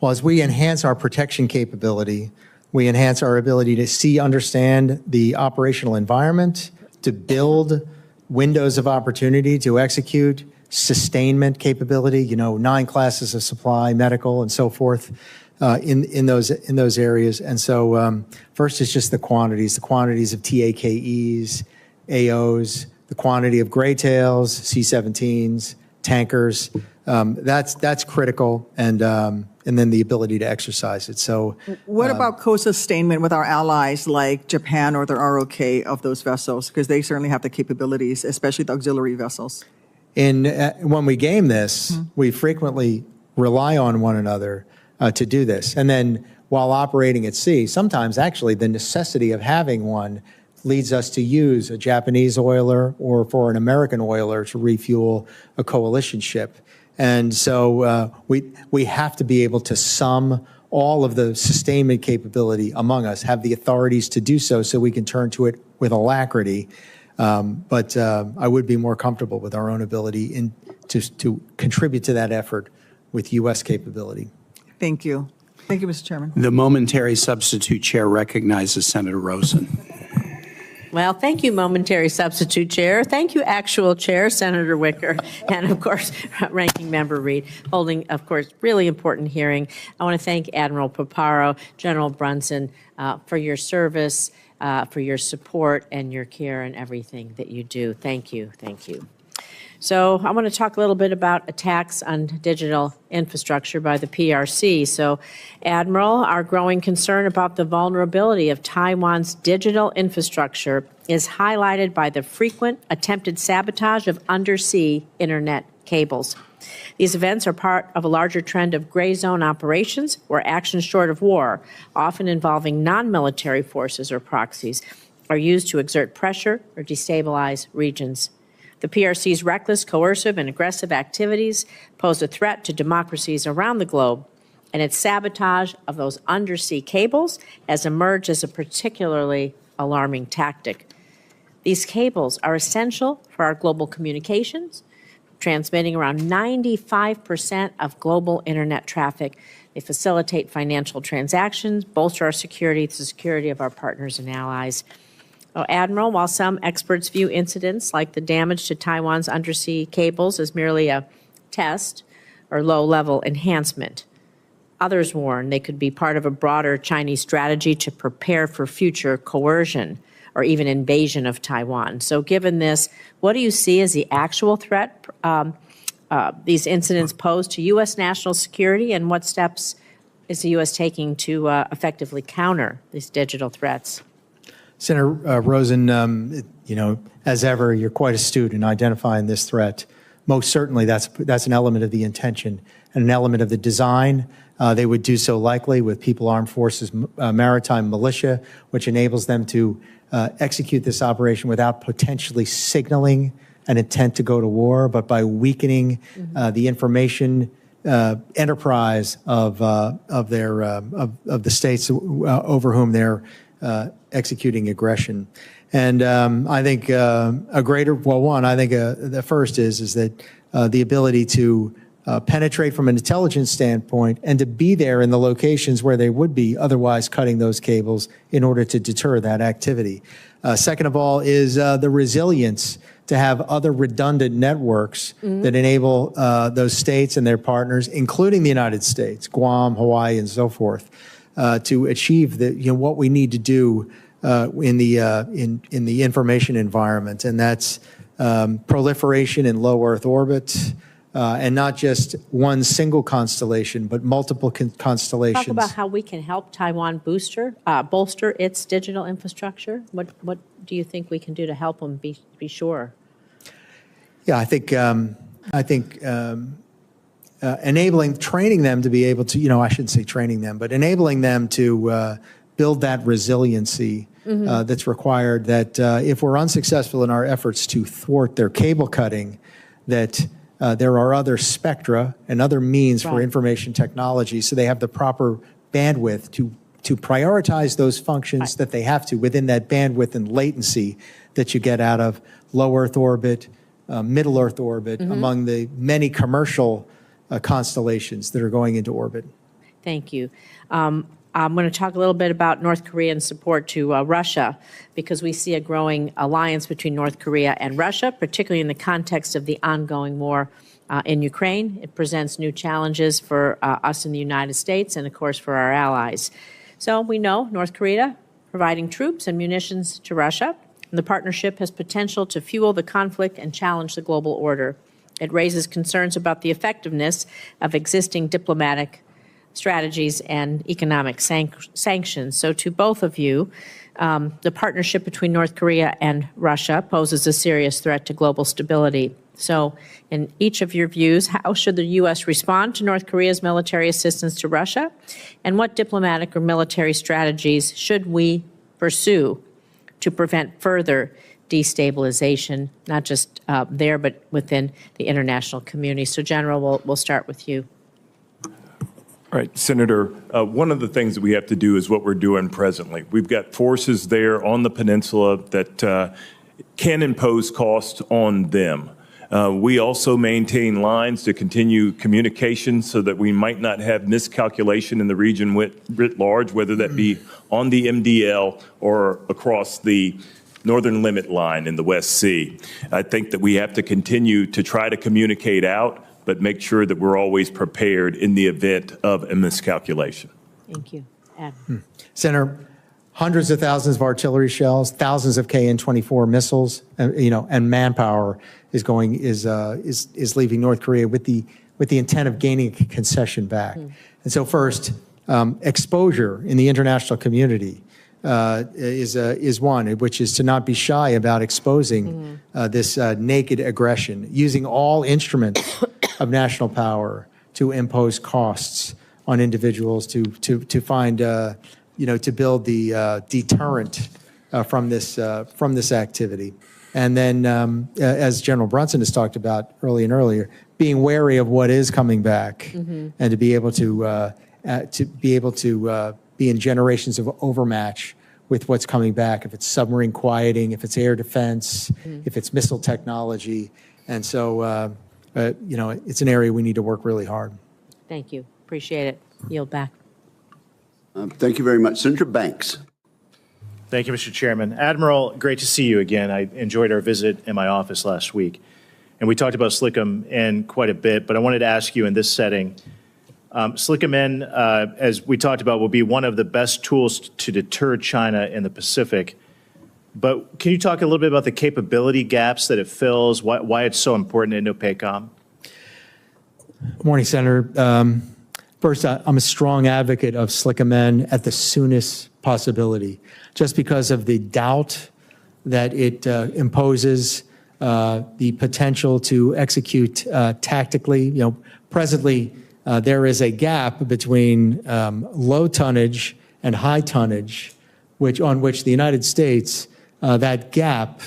Well, as we enhance our protection capability, we enhance our ability to see, understand the operational environment, to build windows of opportunity to execute, sustainment capability, 9 classes of supply, medical, and so forth. In those areas. And so first is just the quantities of TAKEs, AOs, the quantity of gray tails, C-17s, tankers. That's critical, and then the ability to exercise it. So what about co-sustainment with our allies like Japan or the ROK of those vessels? Because they certainly have the capabilities, especially the auxiliary vessels. When we game this, we frequently rely on one another to do this. And then while operating at sea, sometimes actually the necessity of having one leads us to use a Japanese oiler or for an American oiler to refuel a coalition ship. And so we have to be able to sum all of the sustainment capability among us, have the authorities to do so we can turn to it with alacrity. But I would be more comfortable with our own ability to contribute to that effort with U.S. capability. Thank you. Thank you, Mr. Chairman. The momentary substitute chair recognizes Senator Rosen. Well, thank you, momentary substitute chair. Thank you, actual chair, Senator Wicker, and of course, Ranking Member Reed, holding, of course, really important hearing. I want to thank Admiral Paparo, General Brunson, for your service, for your support and your care and everything that you do. Thank you. Thank you. So I want to talk a little bit about attacks on digital infrastructure by the PRC. So, Admiral, our growing concern about the vulnerability of Taiwan's digital infrastructure is highlighted by the frequent attempted sabotage of undersea internet cables. These events are part of a larger trend of gray zone operations where actions short of war, often involving non-military forces or proxies, are used to exert pressure or destabilize regions. The PRC's reckless, coercive, and aggressive activities pose a threat to democracies around the globe, and its sabotage of those undersea cables has emerged as a particularly alarming tactic. These cables are essential for our global communications, transmitting around 95% of global internet traffic. They facilitate financial transactions, bolster our security, the security of our partners and allies. Admiral, while some experts view incidents like the damage to Taiwan's undersea cables as merely a test or low-level enhancement, others warn they could be part of a broader Chinese strategy to prepare for future coercion or even invasion of Taiwan. So given this, what do you see as the actual threat these incidents pose to U.S. national security, and what steps is the U.S. taking to effectively counter these digital threats? Senator Rosen, as ever, you're quite astute in identifying this threat. Most certainly, that's an element of the intention and an element of the design. They would do so likely with People Armed Forces Maritime Militia, which enables them to execute this operation without potentially signaling an intent to go to war, but by weakening the information enterprise of the states over whom they're executing aggression. And I think the first is that the ability to penetrate from an intelligence standpoint and to be there in the locations where they would be otherwise cutting those cables in order to deter that activity. Second of all is the resilience to have other redundant networks that enable those states and their partners, including the United States, Guam, Hawaii, and so forth, to achieve what we need to do in the information environment, and that's proliferation in low Earth orbit, and not just one single constellation, but multiple constellations. Talk about how we can help Taiwan bolster its digital infrastructure. What do you think we can do to help them be sure? Yeah, I think I think, training them to be able to, I shouldn't say training them, but enabling them to build that resiliency that's required, that if we're unsuccessful in our efforts to thwart their cable cutting, that there are other spectra and other means for information technology, so they have the proper bandwidth to prioritize those functions that they have to within that bandwidth and latency that you get out of low Earth orbit, middle Earth orbit, among the many commercial constellations that are going into orbit. Thank you. I'm going to talk a little bit about North Korean support to Russia, because we see a growing alliance between North Korea and Russia, particularly in the context of the ongoing war in Ukraine. It presents new challenges for us in the United States and, of course, for our allies. So we know North Korea providing troops and munitions to Russia, and the partnership has potential to fuel the conflict and challenge the global order. It raises concerns about the effectiveness of existing diplomatic strategies and economic sanctions. So to both of you, the partnership between North Korea and Russia poses a serious threat to global stability. So in each of your views, how should the U.S. respond to North Korea's military assistance to Russia? And what diplomatic or military strategies should we pursue to prevent further destabilization, not just there, but within the international community? So General, we'll start with you. All right, Senator, one of the things that we have to do is what we're doing presently. We've got forces there on the peninsula that can impose costs on them. We also maintain lines to continue communication so that we might not have miscalculation in the region writ large, whether that be on the MDL or across the northern limit line in the West Sea. I think that we have to continue to try to communicate out, but make sure that we're always prepared in the event of a miscalculation. Thank you. Senator, hundreds of thousands of artillery shells, thousands of KN-24 missiles, and manpower is leaving North Korea with the intent of gaining a concession back. And so first, exposure in the international community is one, which is to not be shy about exposing this naked aggression, using all instruments of national power to impose costs on individuals to find to build the deterrent from this activity. And then, as General Brunson has talked about earlier, being wary of what is coming back, and to be able to be in generations of overmatch with what's coming back, if it's submarine quieting, if it's air defense, if it's missile technology. And so, it's an area we need to work really hard. Thank you. Appreciate it. Yield back. Thank you very much. Senator Banks. Thank you, Mr. Chairman. Admiral, great to see you again. I enjoyed our visit in my office last week. And we talked about SLCM-N quite a bit, but I wanted to ask you in this setting, SLCM-N, as we talked about, will be one of the best tools to deter China in the Pacific. But can you talk a little bit about the capability gaps that it fills, why it's so important in Indo-PACOM? Good morning, Senator. First, I'm a strong advocate of SLCM-N at the soonest possibility, just because of the doubt that it imposes, the potential to execute tactically. Presently, there is a gap between low tonnage and high tonnage, on which the United States, that gap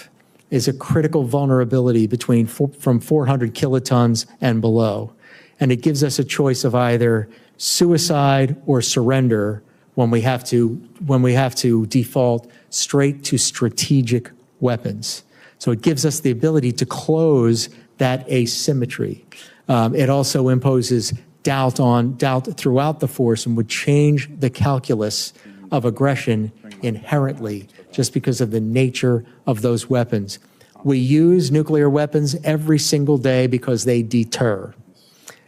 is a critical vulnerability from 400 kilotons and below. And it gives us a choice of either suicide or surrender when we have to default straight to strategic weapons. So it gives us the ability to close that asymmetry. It also imposes doubt throughout the force and would change the calculus of aggression inherently just because of the nature of those weapons. We use nuclear weapons every single day because they deter.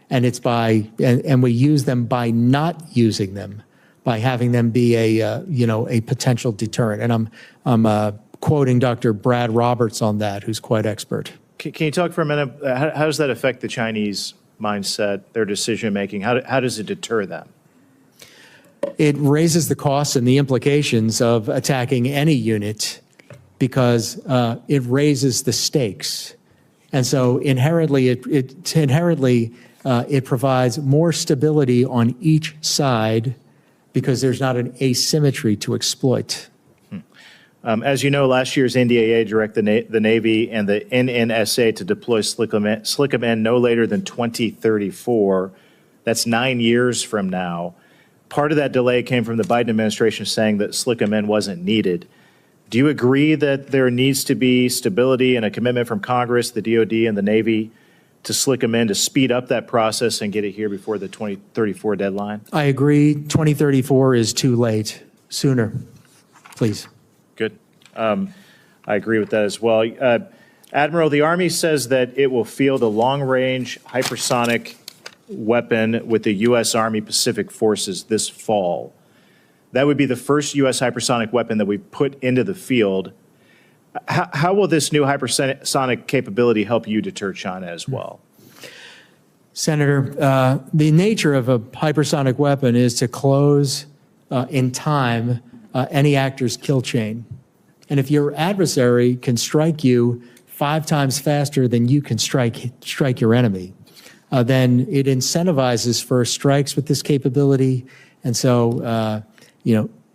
And and we use them by not using them, by having them be a potential deterrent. And I'm quoting Dr. Brad Roberts on that, who's quite expert. Can you talk for a minute? How does that affect the Chinese mindset, their decision making? How does it deter them? It raises the costs and the implications of attacking any unit because it raises the stakes. And so inherently, it provides more stability on each side because there's not an asymmetry to exploit. As you know, last year's NDAA directed the Navy and the NNSA to deploy SLICM-N no later than 2034. That's 9 years from now. Part of that delay came from the Biden administration saying that SLICM-N wasn't needed. Do you agree that there needs to be stability and a commitment from Congress, the DOD, and the Navy to SLICM-N to speed up that process and get it here before the 2034 deadline? I agree. 2034 is too late. Sooner, please. Good. I agree with that as well. Admiral, the Army says that it will field a long-range hypersonic weapon with the U.S. Army Pacific Forces this fall. That would be the first U.S. hypersonic weapon that we put into the field. How will this new hypersonic capability help you deter China as well? Senator, the nature of a hypersonic weapon is to close in time any actor's kill chain. And if your adversary can strike you 5 times faster than you can strike your enemy, then it incentivizes for strikes with this capability. And so,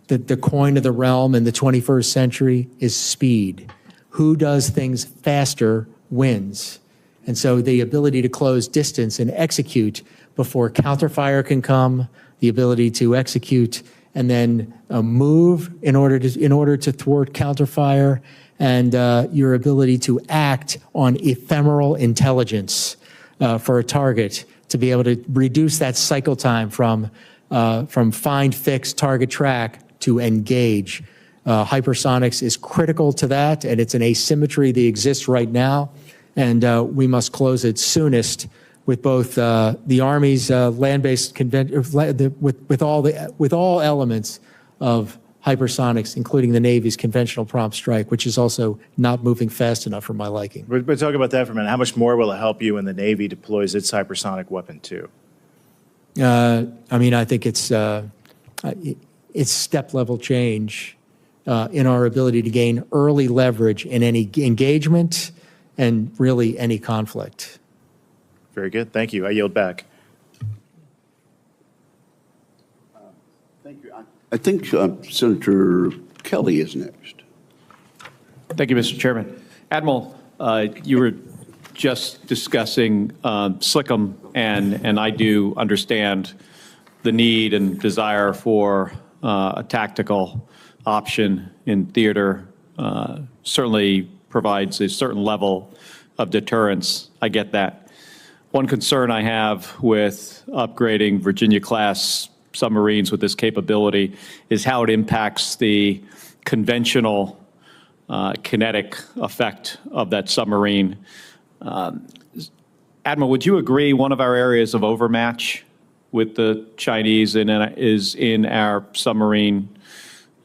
the coin of the realm in the 21st century is speed. Who does things faster wins. And so the ability to close distance and execute before counterfire can come, the ability to execute and then move in order to thwart counterfire, and your ability to act on ephemeral intelligence for a target to be able to reduce that cycle time from find, fix, target, track to engage. Hypersonics is critical to that, and it's an asymmetry that exists right now, and we must close it soonest with both the Army's land-based with all elements of hypersonics, including the Navy's conventional prompt strike, which is also not moving fast enough for my liking. But talk about that for a minute. How much more will it help you when the Navy deploys its hypersonic weapon too? I think it's step-level change in our ability to gain early leverage in any engagement and really any conflict. Very good. Thank you. I yield back. Thank you. I think Senator Kelly is next. Thank you, Mr. Chairman. Admiral, you were just discussing SLICM, and I do understand the need and desire for a tactical option in theater. Certainly provides a certain level of deterrence. I get that. One concern I have with upgrading Virginia-class submarines with this capability is how it impacts the conventional kinetic effect of that submarine. Admiral, would you agree one of our areas of overmatch with the Chinese is in our submarine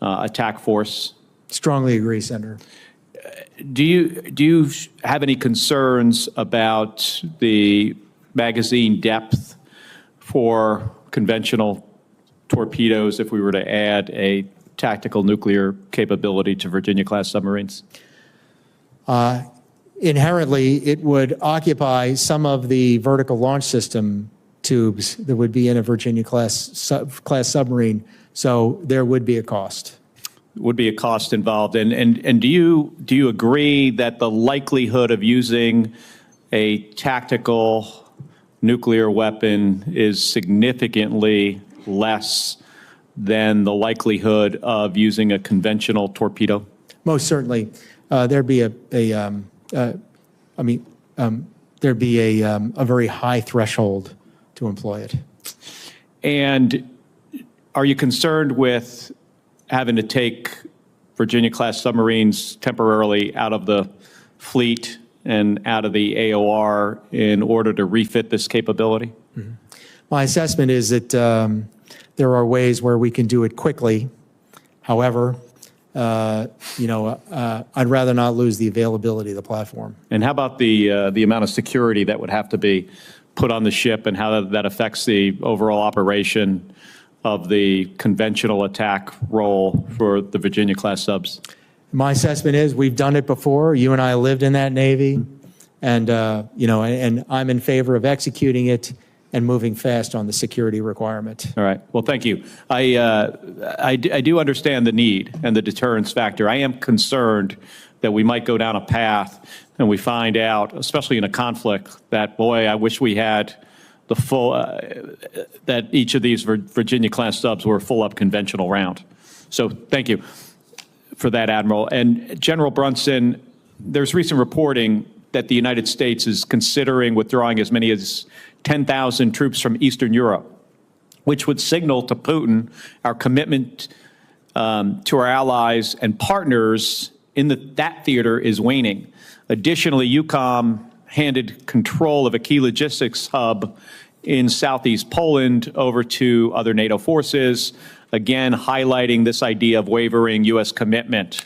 attack force? Strongly agree, Senator. Do you have any concerns about the magazine depth for conventional torpedoes if we were to add a tactical nuclear capability to Virginia-class submarines? Inherently, it would occupy some of the vertical launch system tubes that would be in a Virginia-class submarine, so there would be a cost. Would be a cost involved. And do you agree that the likelihood of using a tactical nuclear weapon is significantly less than the likelihood of using a conventional torpedo? Most certainly, there'd be a very high threshold to employ it. And are you concerned with having to take Virginia-class submarines temporarily out of the fleet and out of the AOR in order to refit this capability? Mm-hmm. My assessment is that there are ways where we can do it quickly. However, I'd rather not lose the availability of the platform. And how about the amount of security that would have to be put on the ship and how that affects the overall operation of the conventional attack role for the Virginia-class subs? My assessment is we've done it before. You and I lived in that Navy. And, and I'm in favor of executing it and moving fast on the security requirement. All right. Well, thank you. I do understand the need and the deterrence factor. I am concerned that we might go down a path and we find out, especially in a conflict, that, boy, I wish we had the full, that each of these Virginia-class subs were a full-up conventional round. So thank you for that, Admiral. And General Brunson, there's recent reporting that the United States is considering withdrawing as many as 10,000 troops from Eastern Europe, which would signal to Putin our commitment to our allies and partners in that theater is waning. Additionally, EUCOM handed control of a key logistics hub in southeast Poland over to other NATO forces, again highlighting this idea of wavering U.S. commitment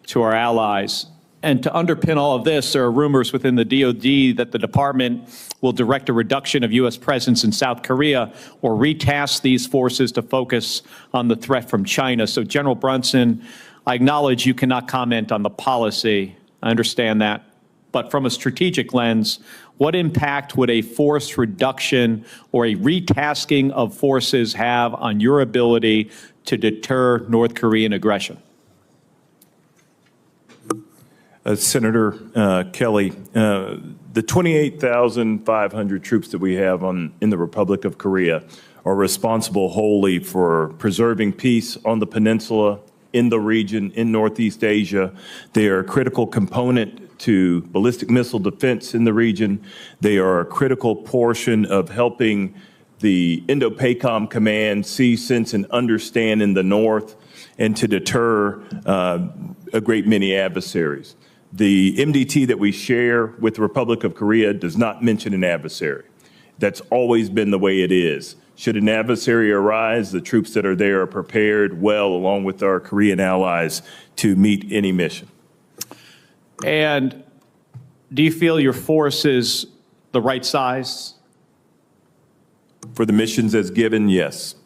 to our allies. And to underpin all of this, there are rumors within the DoD that the department will direct a reduction of U.S. presence in South Korea or retask these forces to focus on the threat from China. So, General Brunson, I acknowledge you cannot comment on the policy. I understand that. But from a strategic lens, what impact would a force reduction or a retasking of forces have on your ability to deter North Korean aggression? Senator Kelly, the 28,500 troops that we have in the Republic of Korea are responsible wholly for preserving peace on the peninsula, in the region, in Northeast Asia. They are a critical component to ballistic missile defense in the region. They are a critical portion of helping the Indo-PACOM Command see, sense, and understand in the North and to deter a great many adversaries. The MDT that we share with the Republic of Korea does not mention an adversary. That's always been the way it is. Should an adversary arise, the troops that are there are prepared well, along with our Korean allies, to meet any mission. And do you feel your force is the right size? For the missions as given, yes,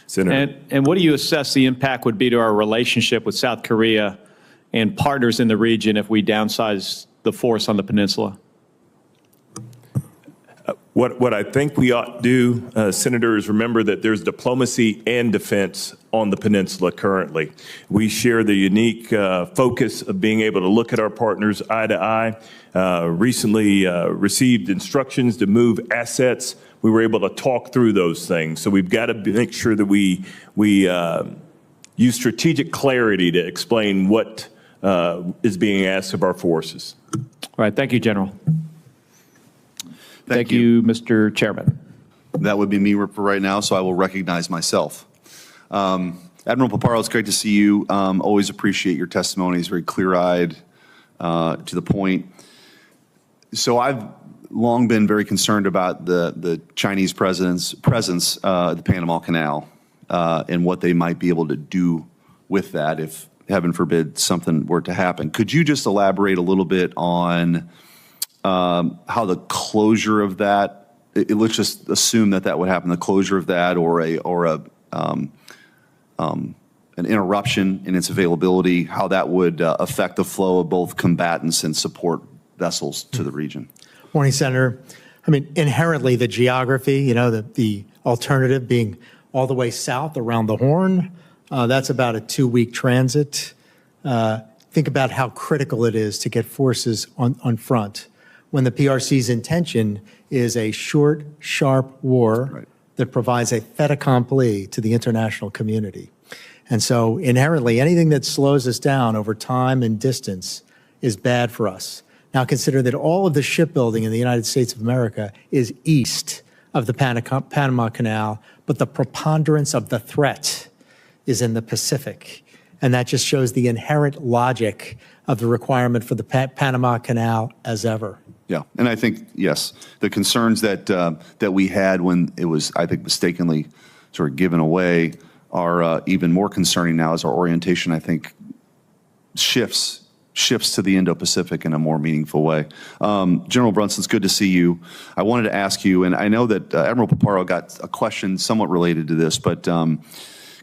Senator. And what do you assess the impact would be to our relationship with South Korea and partners in the region if we downsize the force on the peninsula? What I think we ought to do, Senator, is remember that there's diplomacy and defense on the peninsula currently. We share the unique focus of being able to look at our partners eye to eye. Recently received instructions to move assets. We were able to talk through those things. So we've got to make sure that we use strategic clarity to explain what is being asked of our forces. All right. Thank you, General. Thank you, Mr. Chairman. That would be me for right now, so I will recognize myself. Admiral Paparo, it's great to see you. Always appreciate your testimony. It's very clear-eyed, to the point. So I've long been very concerned about the Chinese presence at the Panama Canal and what they might be able to do with that if, heaven forbid, something were to happen. Could you just elaborate a little bit on how the closure of that, let's just assume that would happen, the closure of that or an interruption in its availability, how that would affect the flow of both combatants and support vessels to the region? Morning, Senator. I mean, inherently the geography, the alternative being all the way south around the Horn, that's about a 2-week transit. Think about how critical it is to get forces on front when the PRC's intention is a short, sharp war that provides a fait accompli to the international community. And so inherently, anything that slows us down over time and distance is bad for us. Now consider that all of the shipbuilding in the United States of America is east of the Panama Canal, but the preponderance of the threat is in the Pacific. And that just shows the inherent logic of the requirement for the Panama Canal as ever. Yeah, and I think, yes, the concerns that we had when it was, I think, mistakenly sort of given away are even more concerning now as our orientation, I think, shifts to the Indo-Pacific in a more meaningful way. General Brunson, it's good to see you. I wanted to ask you, and I know that Admiral Paparo got a question somewhat related to this, but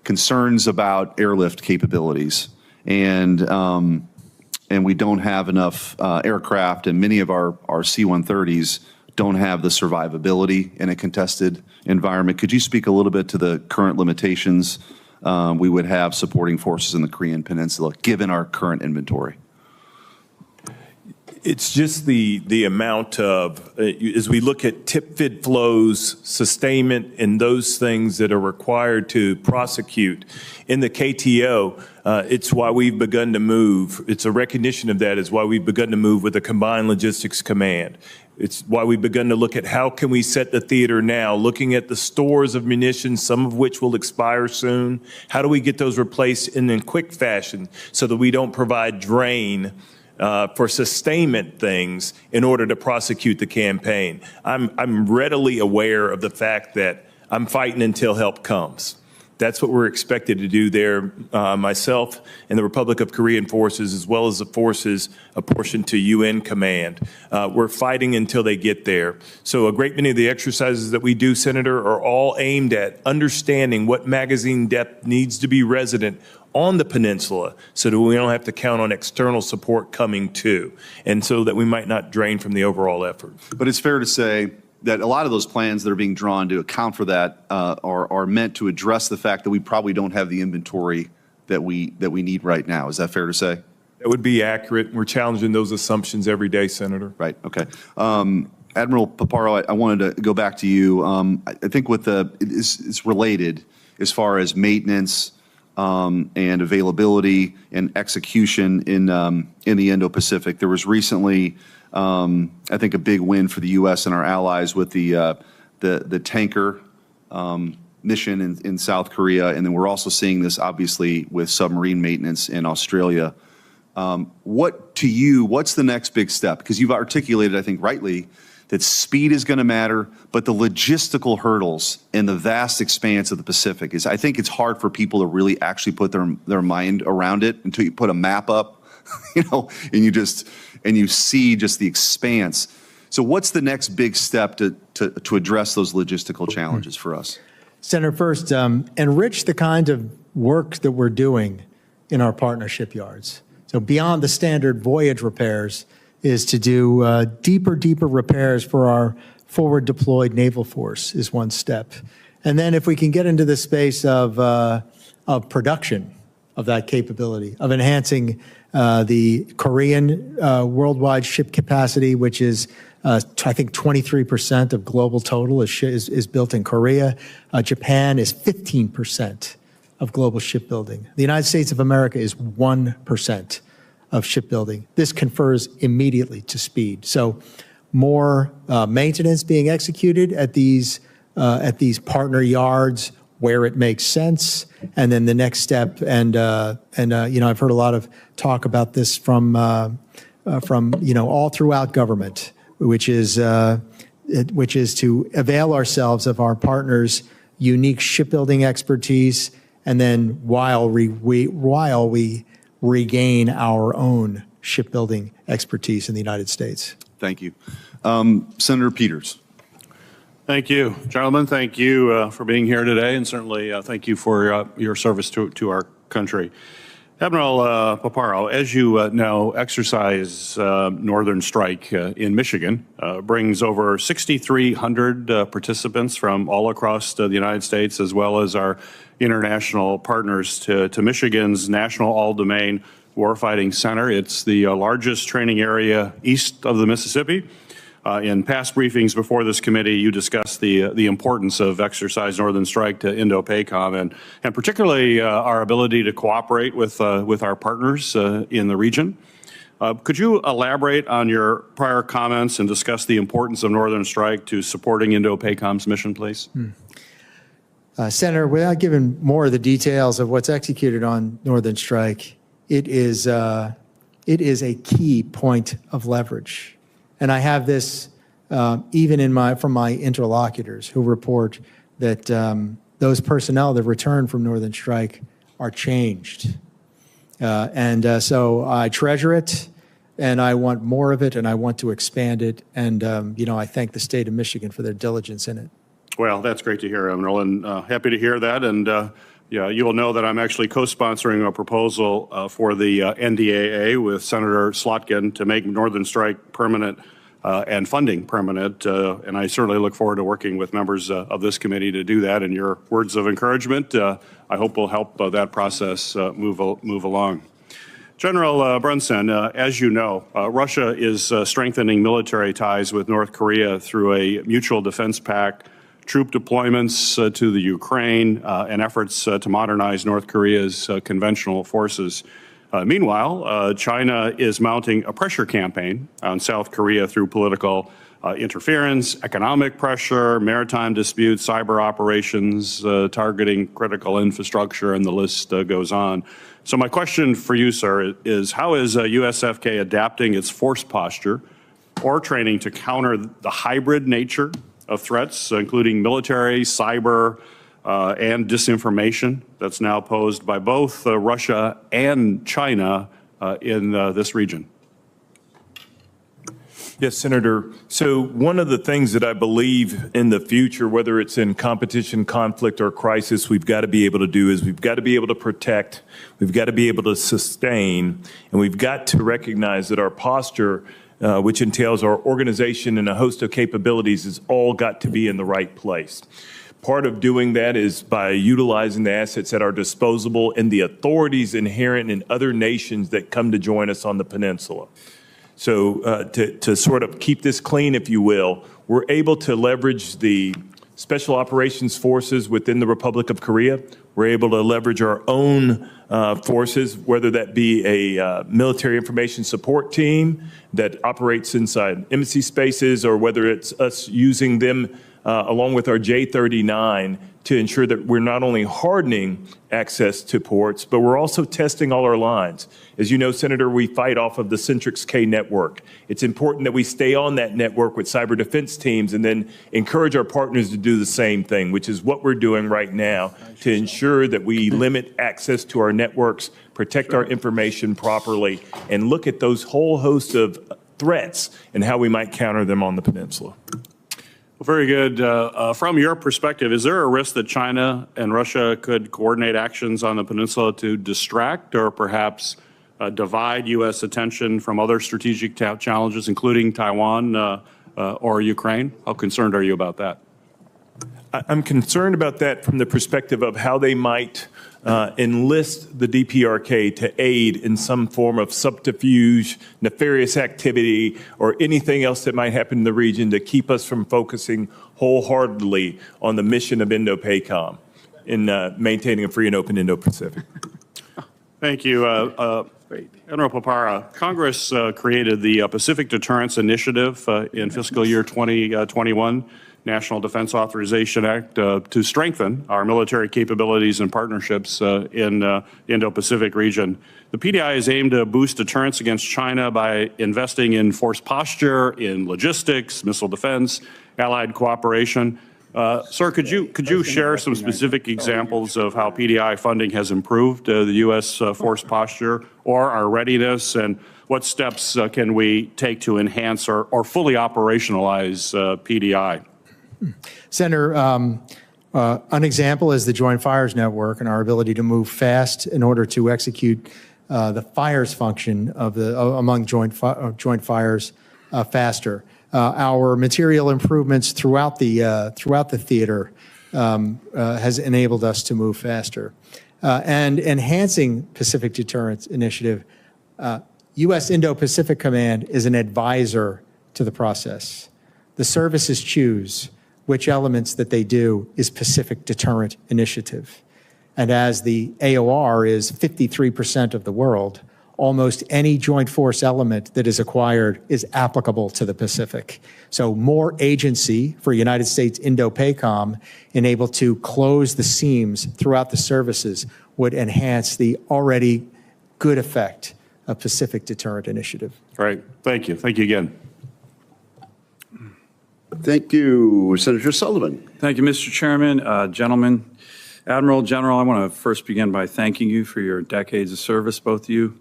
concerns about airlift capabilities. And and we don't have enough aircraft, and many of our C-130s don't have the survivability in a contested environment. Could you speak a little bit to the current limitations we would have supporting forces in the Korean Peninsula, given our current inventory? It's just the amount of, as we look at tip-fid flows, sustainment, and those things that are required to prosecute in the KTO, it's why we've begun to move. It's a recognition of that is why we've begun to move with a combined logistics command. It's why we've begun to look at how can we set the theater now, looking at the stores of munitions, some of which will expire soon. How do we get those replaced in quick fashion so that we don't provide drain for sustainment things in order to prosecute the campaign? I'm readily aware of the fact that I'm fighting until help comes. That's what we're expected to do there, myself and the Republic of Korean forces, as well as the forces apportioned to UN command. We're fighting until they get there. So a great many of the exercises that we do, Senator, are all aimed at understanding what magazine depth needs to be resident on the peninsula so that we don't have to count on external support coming too, and so that we might not drain from the overall effort. But it's fair to say that a lot of those plans that are being drawn to account for that are meant to address the fact that we probably don't have the inventory that we need right now. Is that fair to say? That would be accurate. We're challenging those assumptions every day, Senator. Right. Okay. Admiral Paparo, I wanted to go back to you. I think with it's related as far as maintenance and availability and execution in the Indo-Pacific. There was recently, I think, a big win for the U.S. and our allies with the tanker mission in South Korea, and then we're also seeing this obviously with submarine maintenance in Australia. What's the next big step? Because you've articulated, I think, rightly, that speed is going to matter, but the logistical hurdles in the vast expanse of the Pacific is, I think it's hard for people to really actually put their mind around it until you put a map up, and you see just the expanse. So what's the next big step to address those logistical challenges for us? Senator, first, enrich the kind of work that we're doing in our partnership yards. So beyond the standard voyage repairs is to do deeper repairs for our forward deployed naval force is one step. And then if we can get into the space of production of that capability, of enhancing the Korean worldwide ship capacity, which is, I think, 23% of global total is built in Korea. Japan is 15% of global shipbuilding. The United States of America is 1% of shipbuilding. This confers immediately to speed. So more maintenance being executed at these partner yards where it makes sense. And then the next step, and I've heard a lot of talk about this from all throughout government, which is to avail ourselves of our partners' unique shipbuilding expertise, and then while we regain our own shipbuilding expertise in the United States. Thank you. Senator Peters. Thank you. Gentlemen, thank you for being here today, and certainly thank you for your service to our country. Admiral Paparo, as you know, Exercise Northern Strike in Michigan brings over 6,300 participants from all across the United States, as well as our international partners to Michigan's National All-Domain Warfighting Center. It's the largest training area east of the Mississippi. In past briefings before this committee, you discussed the importance of Exercise Northern Strike to Indo-PACOM and particularly our ability to cooperate with our partners in the region. Could you elaborate on your prior comments and discuss the importance of Northern Strike to supporting Indo-PACOM's mission, please? Senator, without giving more of the details of what's executed on Northern Strike, it is a key point of leverage. And I have this even from my interlocutors who report that those personnel that return from Northern Strike are changed. So I treasure it, and I want more of it, and I want to expand it. And, I thank the state of Michigan for their diligence in it. Well, that's great to hear, Admiral, and happy to hear that. And Yeah, you will know that I'm actually co-sponsoring a proposal for the NDAA with Senator Slotkin to make Northern Strike permanent and funding permanent. And I certainly look forward to working with members of this committee to do that. And your words of encouragement, I hope will help that process move along. General Brunson, as you know, Russia is strengthening military ties with North Korea through a mutual defense pact, troop deployments to the Ukraine, and efforts to modernize North Korea's conventional forces. Meanwhile, China is mounting a pressure campaign on South Korea through political interference, economic pressure, maritime disputes, cyber operations, targeting critical infrastructure, and the list goes on. So my question for you, sir, is how is USFK adapting its force posture or training to counter the hybrid nature of threats, including military, cyber, and disinformation that's now posed by both Russia and China in this region? Yes, Senator. So one of the things that I believe in the future, whether it's in competition, conflict, or crisis, we've got to be able to do is we've got to be able to protect, we've got to be able to sustain, and we've got to recognize that our posture, which entails our organization and a host of capabilities, has all got to be in the right place. Part of doing that is by utilizing the assets at our disposal and the authorities inherent in other nations that come to join us on the peninsula. So to sort of keep this clean, if you will, we're able to leverage the special operations forces within the Republic of Korea. We're able to leverage our own forces, whether that be a military information support team that operates inside embassy spaces, or whether it's us using them along with our J-39 to ensure that we're not only hardening access to ports, but we're also testing all our lines. As you know, Senator, we fight off of the Centrix K network. It's important that we stay on that network with cyber defense teams and then encourage our partners to do the same thing, which is what we're doing right now to ensure that we limit access to our networks, protect our information properly, and look at those whole host of threats and how we might counter them on the peninsula. Well, very good. From your perspective, is there a risk that China and Russia could coordinate actions on the peninsula to distract or perhaps divide U.S. attention from other strategic challenges, including Taiwan or Ukraine? How concerned are you about that? I'm concerned about that from the perspective of how they might enlist the DPRK to aid in some form of subterfuge, nefarious activity, or anything else that might happen in the region to keep us from focusing wholeheartedly on the mission of Indo-PACOM in maintaining a free and open Indo-Pacific. Thank you. Admiral Papara, Congress created the Pacific Deterrence Initiative in fiscal year 2021. National Defense Authorization Act to strengthen our military capabilities and partnerships in the Indo-Pacific region. The PDI is aimed to boost deterrence against China by investing in force posture, in logistics, missile defense, allied cooperation. Sir, could you share some specific examples of how PDI funding has improved the U.S. force posture or our readiness, and what steps can we take to enhance or fully operationalize PDI? Senator, an example is the Joint Fires Network and our ability to move fast in order to execute the fires function of among joint fires faster. Our material improvements throughout the theater has enabled us to move faster. And enhancing Pacific Deterrence Initiative, U.S. Indo-Pacific Command is an advisor to the process. The services choose which elements that they do is Pacific Deterrent Initiative. And as the AOR is 53% of the world, almost any joint force element that is acquired is applicable to the Pacific. So more agency for United States Indo-PACOM and able to close the seams throughout the services would enhance the already good effect of Pacific Deterrent Initiative. Great. Thank you. Thank you again. Thank you, Senator Sullivan. Thank you, Mr. Chairman, gentlemen. Admiral, General, I want to first begin by thanking you for your decades of service, both of you.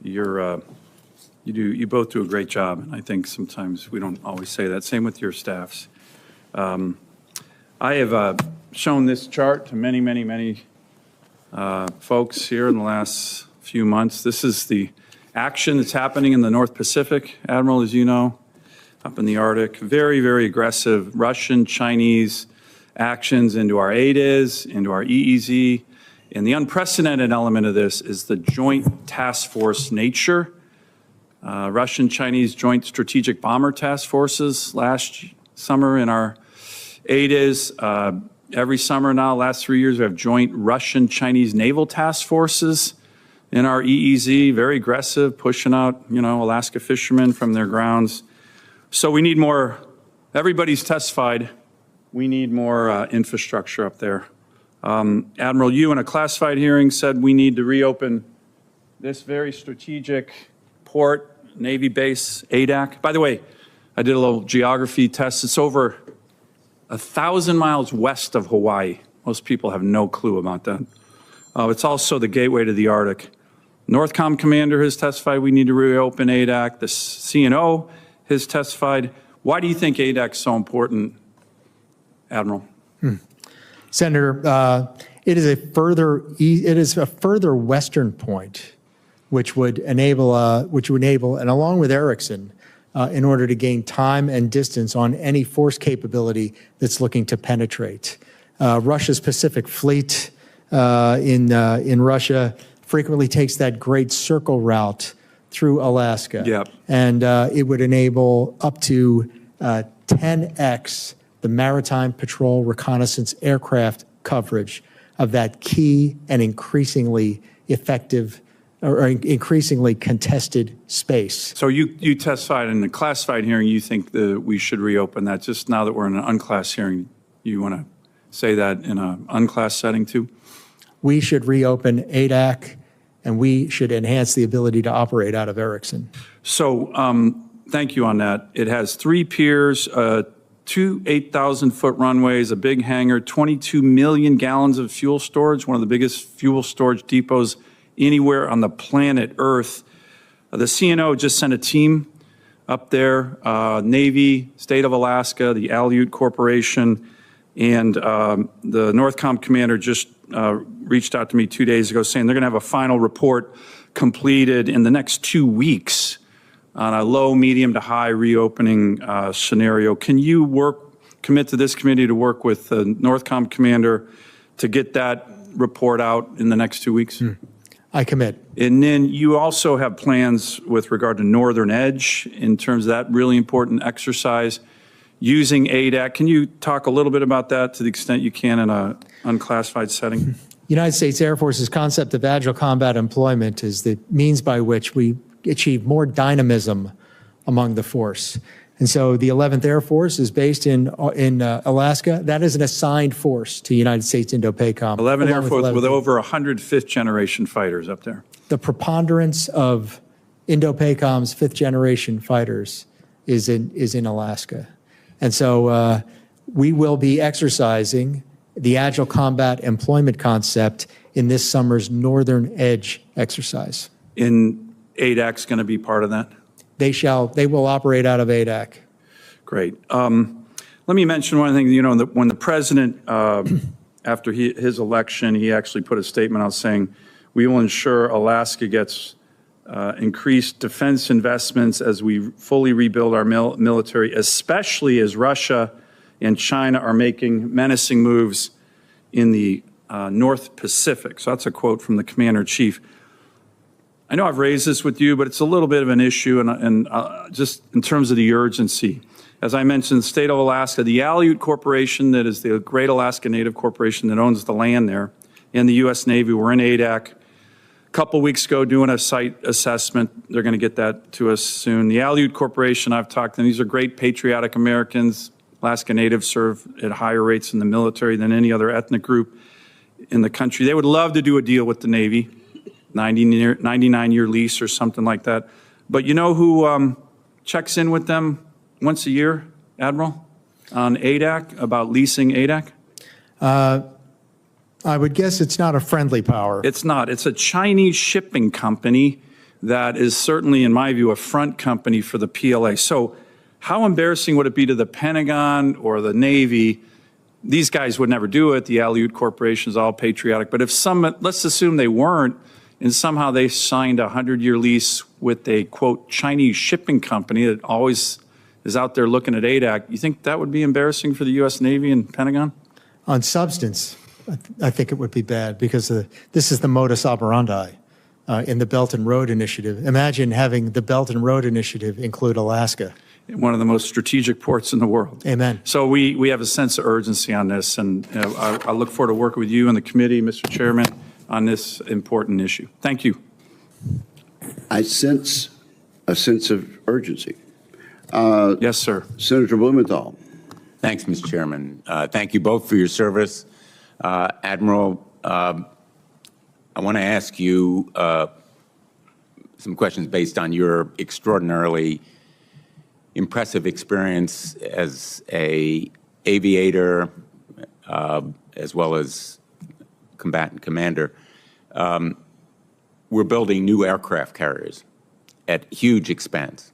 You both do a great job, and I think sometimes we don't always say that. Same with your staffs. I have shown this chart to many folks here in the last few months. This is the action that's happening in the North Pacific, Admiral, as you know, up in the Arctic. Very, very aggressive Russian, Chinese actions into our ADIZ, into our EEZ. And the unprecedented element of this is the joint task force nature. Russian-Chinese Joint Strategic Bomber Task Forces last summer in our ADIZ. Every summer now, last 3 years, we have joint Russian-Chinese naval task forces in our EEZ, very aggressive, pushing out, Alaska fishermen from their grounds. So we need more, everybody's testified, we need more infrastructure up there. Admiral, you in a classified hearing said we need to reopen this very strategic port, Navy base, ADAC. By the way, I did a little geography test. It's over 1,000 miles west of Hawaii. Most people have no clue about that. It's also the gateway to the Arctic. NORTHCOM commander has testified we need to reopen ADAC. The CNO has testified. Why do you think ADAC is so important, Admiral? Senator, it is a further western point, which would enable, and along with Erickson, in order to gain time and distance on any force capability that's looking to penetrate. Russia's Pacific Fleet in Russia frequently takes that Great Circle route through Alaska. Yep. And it would enable up to 10x the maritime patrol reconnaissance aircraft coverage of that key and increasingly effective or increasingly contested space. So you testified in the classified hearing, you think that we should reopen that. Just now that we're in an unclassed hearing, you want to say that in an unclassed setting too? We should reopen ADAC, and we should enhance the ability to operate out of Erickson. So thank you on that. It has 3 piers, 2 8,000-foot runways, a big hangar, 22 million gallons of fuel storage, one of the biggest fuel storage depots anywhere on the planet Earth. The CNO just sent a team up there, Navy, State of Alaska, the Aleut Corporation, and the NORTHCOM commander just reached out to me 2 days ago saying they're going to have a final report completed in the next 2 weeks on a low, medium to high reopening scenario. Can you commit to this committee to work with the NORTHCOM commander to get that report out in the next 2 weeks? I commit. And then you also have plans with regard to Northern Edge in terms of that really important exercise using ADAC. Can you talk a little bit about that to the extent you can in an unclassified setting? United States Air Force's concept of agile combat employment is the means by which we achieve more dynamism among the force. And so the 11th Air Force is based in Alaska. That is an assigned force to United States Indo-PACOM. 11th Air Force with over 100 fifth-generation fighters up there. The preponderance of Indo-PACOM's fifth-generation fighters is in Alaska. And so we will be exercising the Agile Combat Employment concept in this summer's Northern Edge exercise. And ADAC's going to be part of that? They will operate out of ADAC. Great. Let me mention one thing. You know, when the president, after his election, he actually put a statement out saying, we will ensure Alaska gets increased defense investments as we fully rebuild our military, especially as Russia and China are making menacing moves in the North Pacific. So that's a quote from the Commander-in-Chief. I know I've raised this with you, but it's a little bit of an issue, and just in terms of the urgency. As I mentioned, the state of Alaska, the Aleut Corporation, that is the Great Alaska Native Corporation that owns the land there, and the U.S. Navy were in ADAC a couple weeks ago doing a site assessment. They're going to get that to us soon. The Aleut Corporation, I've talked to them. These are great patriotic Americans. Alaska Natives serve at higher rates in the military than any other ethnic group in the country. They would love to do a deal with the Navy. 99-year lease or something like that. But you know who checks in with them once a year, Admiral, on ADAC, about leasing ADAC? I would guess it's not a friendly power. It's not. It's a Chinese shipping company that is certainly, in my view, a front company for the PLA. So how embarrassing would it be to the Pentagon or the Navy these guys would never do it. The Aleut Corporation is all patriotic. But if let's assume they weren't, and somehow they signed a 100-year lease with a, quote, Chinese shipping company that always is out there looking at ADAC, you think that would be embarrassing for the U.S. Navy and Pentagon? On substance, I think it would be bad because this is the modus operandi in the Belt and Road Initiative. Imagine having the Belt and Road Initiative include Alaska. One of the most strategic ports in the world. Amen. So we have a sense of urgency on this, and I look forward to working with you and the committee, Mr. Chairman, on this important issue. Thank you. I sense a sense of urgency. Yes, sir. Senator Blumenthal. Thanks, Mr. Chairman. Thank you both for your service. Admiral, I want to ask you some questions based on your extraordinarily impressive experience as an aviator, as well as combatant commander. We're building new aircraft carriers at huge expense.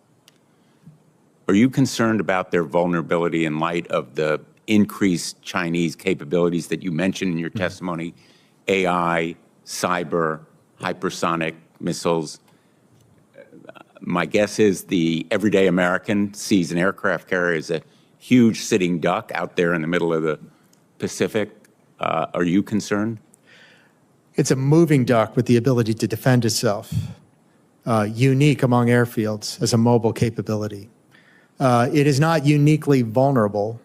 Are you concerned about their vulnerability in light of the increased Chinese capabilities that you mentioned in your testimony, AI, cyber, hypersonic missiles? My guess is the everyday American sees an aircraft carrier as a huge sitting duck out there in the middle of the Pacific. Are you concerned? It's a moving duck with the ability to defend itself, unique among airfields as a mobile capability. It is not uniquely vulnerable,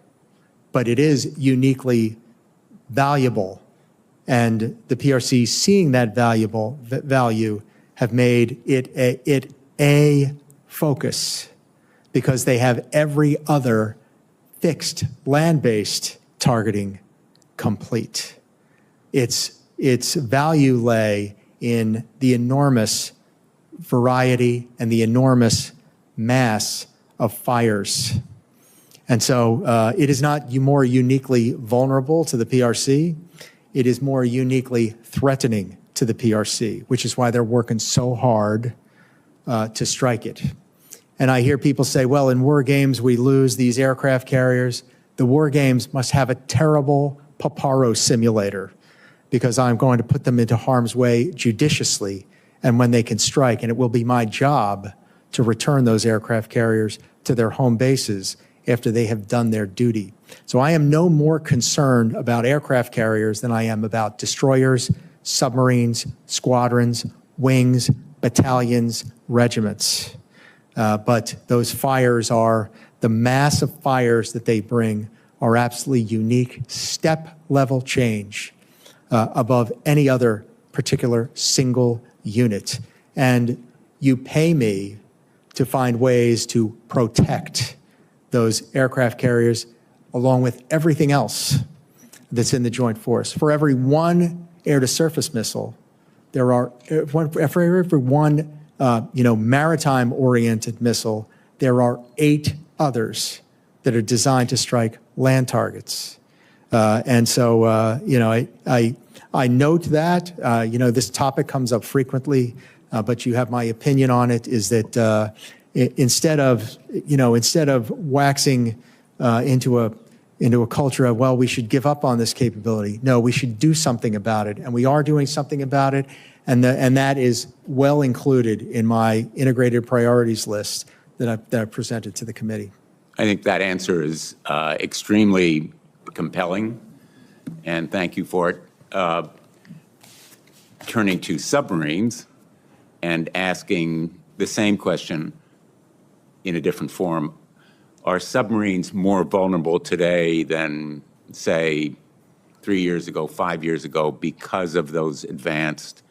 but it is uniquely valuable. And the PRC, seeing that value, have made it a focus because they have every other fixed land-based targeting complete. Its value lay in the enormous variety and the enormous mass of fires. And so it is not more uniquely vulnerable to the PRC. It is more uniquely threatening to the PRC, which is why they're working so hard to strike it. And I hear people say, well, in war games, we lose these aircraft carriers. The war games must have a terrible Paparo simulator because I'm going to put them into harm's way judiciously and when they can strike. And it will be my job to return those aircraft carriers to their home bases after they have done their duty. So I am no more concerned about aircraft carriers than I am about destroyers, submarines, squadrons, wings, battalions, regiments. But those fires are, the massive fires that they bring are absolutely unique, step-level change above any other particular single unit. And you pay me to find ways to protect those aircraft carriers along with everything else that's in the joint force. For every one air-to-surface missile, there are, for every one maritime-oriented missile, there are 8 others that are designed to strike land targets. And so, I note that, this topic comes up frequently, but you have my opinion on it, is that instead of waxing into a culture of, well, we should give up on this capability, no, we should do something about it. And we are doing something about it. And that is well included in my integrated priorities list that I presented to the committee. I think that answer is extremely compelling, and thank you for it. Turning to submarines and asking the same question in a different form, are submarines more vulnerable today than, say, 3 years ago, 5 years ago, because of those advanced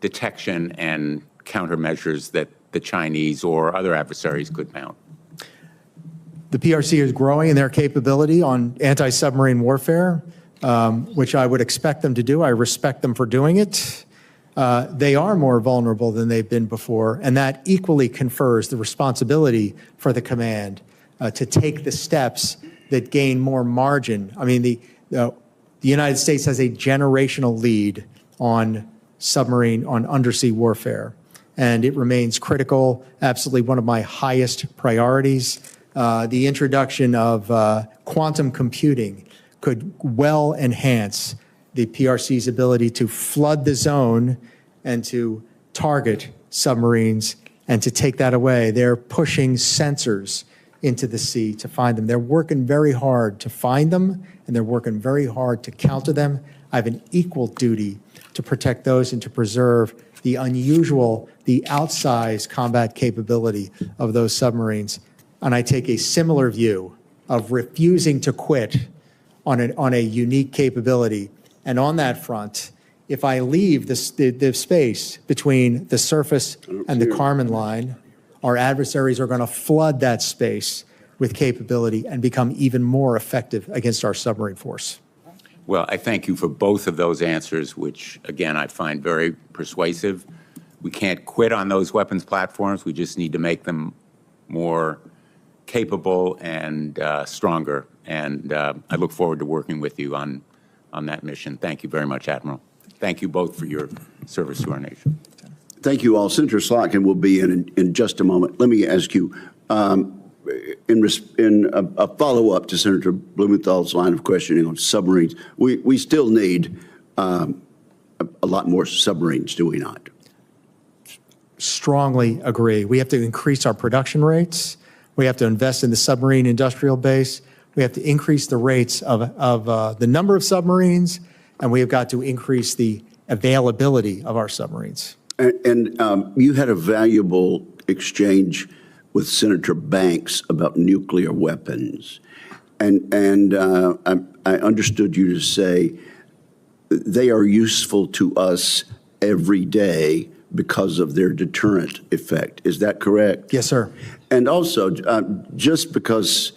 detection and countermeasures that the Chinese or other adversaries could mount? The PRC is growing in their capability on anti-submarine warfare, which I would expect them to do. I respect them for doing it. They are more vulnerable than they've been before, and that equally confers the responsibility for the command to take the steps that gain more margin. I mean, the United States has a generational lead on undersea warfare, and it remains critical, absolutely one of my highest priorities. The introduction of quantum computing could well enhance the PRC's ability to flood the zone and to target submarines and to take that away. They're pushing sensors into the sea to find them. They're working very hard to find them, and they're working very hard to counter them. I have an equal duty to protect those and to preserve the unusual, the outsized combat capability of those submarines. And I take a similar view of refusing to quit on a unique capability. And on that front, if I leave the space between the surface and the Kármán line, our adversaries are going to flood that space with capability and become even more effective against our submarine force. Well, I thank you for both of those answers, which, again, I find very persuasive. We can't quit on those weapons platforms. We just need to make them more capable and stronger. And I look forward to working with you on that mission. Thank you very much, Admiral. Thank you both for your service to our nation. Thank you all. Senator Slotkin will be in just a moment. Let me ask you, in a follow-up to Senator Blumenthal's line of questioning on submarines, we still need a lot more submarines, do we not? Strongly agree. We have to increase our production rates. We have to invest in the submarine industrial base. We have to increase the rates of the number of submarines, and we have got to increase the availability of our submarines. And you had a valuable exchange with Senator Banks about nuclear weapons. And I understood you to say they are useful to us every day because of their deterrent effect. Is that correct? Yes, sir. And also, just because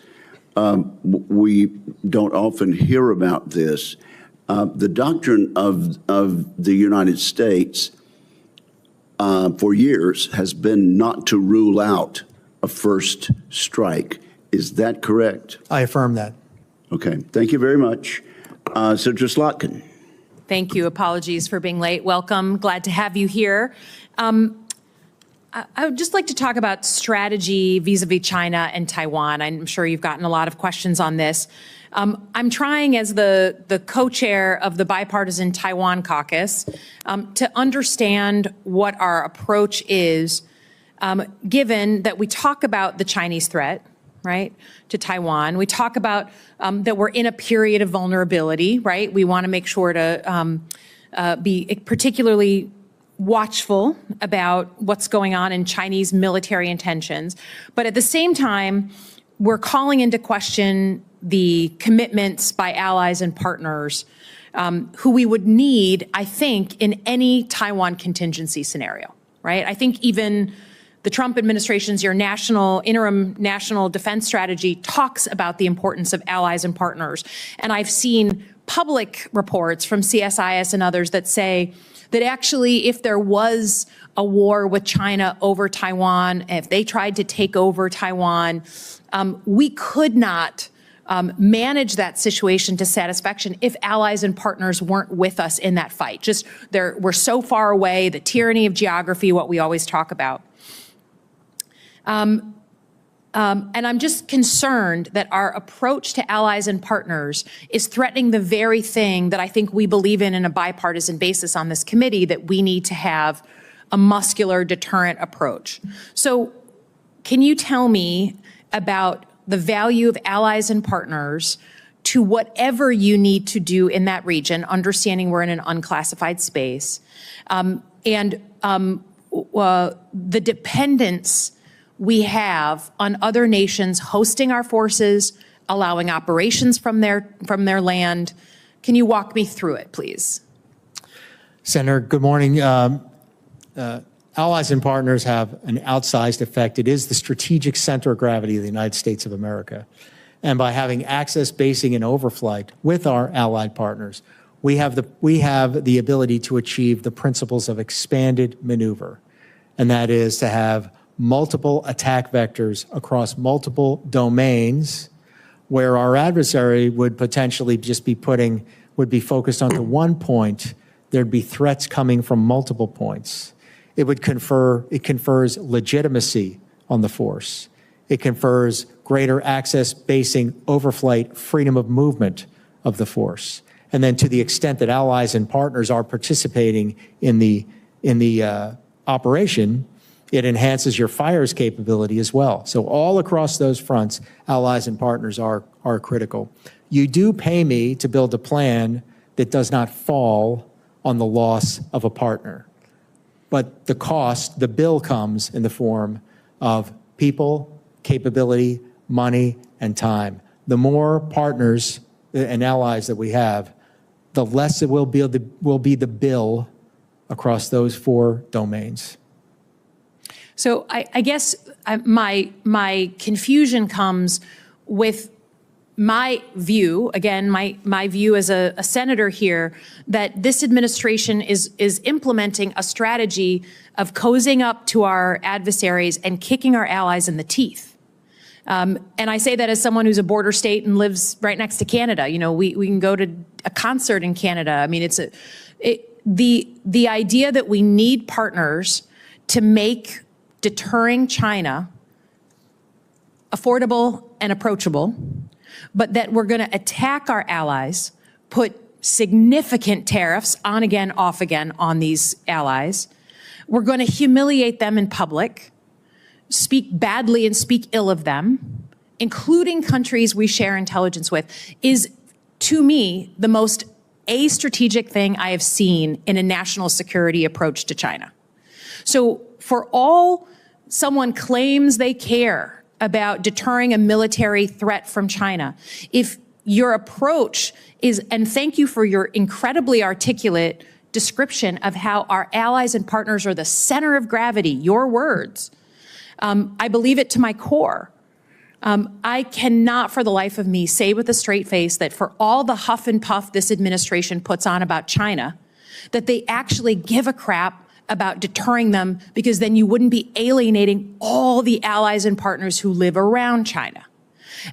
we don't often hear about this, the doctrine of the United States for years has been not to rule out a first strike. Is that correct? I affirm that. Okay. Thank you very much. Senator Slotkin. Thank you. Apologies for being late. Welcome. Glad to have you here. I would just like to talk about strategy vis-a-vis China and Taiwan. I'm sure you've gotten a lot of questions on this. I'm trying, as the co-chair of the Bipartisan Taiwan Caucus, to understand what our approach is, given that we talk about the Chinese threat, right, to Taiwan. We talk about that we're in a period of vulnerability, right? We want to make sure to be particularly watchful about what's going on in Chinese military intentions. But at the same time, we're calling into question the commitments by allies and partners who we would need, I think, in any Taiwan contingency scenario, right? I think even the Trump administration's interim national defense strategy talks about the importance of allies and partners. And I've seen public reports from CSIS and others that say that actually if there was a war with China over Taiwan, if they tried to take over Taiwan, we could not manage that situation to satisfaction if allies and partners weren't with us in that fight. Just we're so far away, the tyranny of geography, what we always talk about. And I'm just concerned that our approach to allies and partners is threatening the very thing that I think we believe in a bipartisan basis on this committee, that we need to have a muscular deterrent approach. So can you tell me about the value of allies and partners to whatever you need to do in that region, understanding we're in an unclassified space, and the dependence we have on other nations hosting our forces, allowing operations from their land. Can you walk me through it, please? Senator, good morning. Allies and partners have an outsized effect. It is the strategic center of gravity of the United States of America. And by having access, basing, and overflight with our allied partners, we have the ability to achieve the principles of expanded maneuver. And that is to have multiple attack vectors across multiple domains, where our adversary would potentially just be would be focused onto one point. There'd be threats coming from multiple points. It confers legitimacy on the force. It confers greater access, basing, overflight, freedom of movement of the force. And then to the extent that allies and partners are participating in the operation, it enhances your fire's capability as well. So all across those fronts, allies and partners are critical. You do pay me to build a plan that does not fall on the loss of a partner. But the cost, the bill comes in the form of people, capability, money, and time. The more partners and allies that we have, the less it will be the bill across those 4 domains. So I guess my confusion comes with my view, again, my view as a senator here, that this administration is implementing a strategy of cozying up to our adversaries and kicking our allies in the teeth. And I say that as someone who's a border state and lives right next to Canada. You know, we can go to a concert in Canada. I mean, the idea that we need partners to make deterring China affordable and approachable, but that we're going to attack our allies, put significant tariffs on again, off again on these allies. We're going to humiliate them in public, speak badly and speak ill of them, including countries we share intelligence with, is, to me, the most astrategic thing I have seen in a national security approach to China. So for all someone claims they care about deterring a military threat from China, if your approach is, and thank you for your incredibly articulate description of how our allies and partners are the center of gravity, your words, I believe it to my core. I cannot for the life of me say with a straight face that for all the huff and puff this administration puts on about China, that they actually give a crap about deterring them, because then you wouldn't be alienating all the allies and partners who live around China.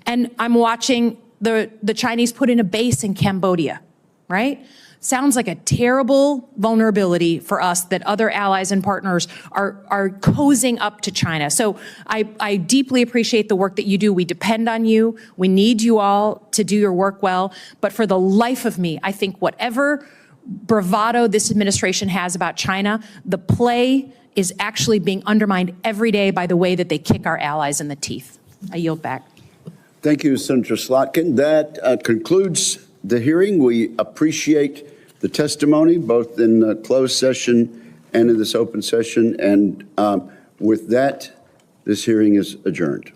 And I'm watching the Chinese put in a base in Cambodia, right? Sounds like a terrible vulnerability for us that other allies and partners are cozying up to China. So I deeply appreciate the work that you do. We depend on you. We need you all to do your work well. But for the life of me, I think whatever bravado this administration has about China, the play is actually being undermined every day by the way that they kick our allies in the teeth. I yield back. Thank you, Senator Slotkin. That concludes the hearing. We appreciate the testimony, both in the closed session and in this open session. And with that, this hearing is adjourned.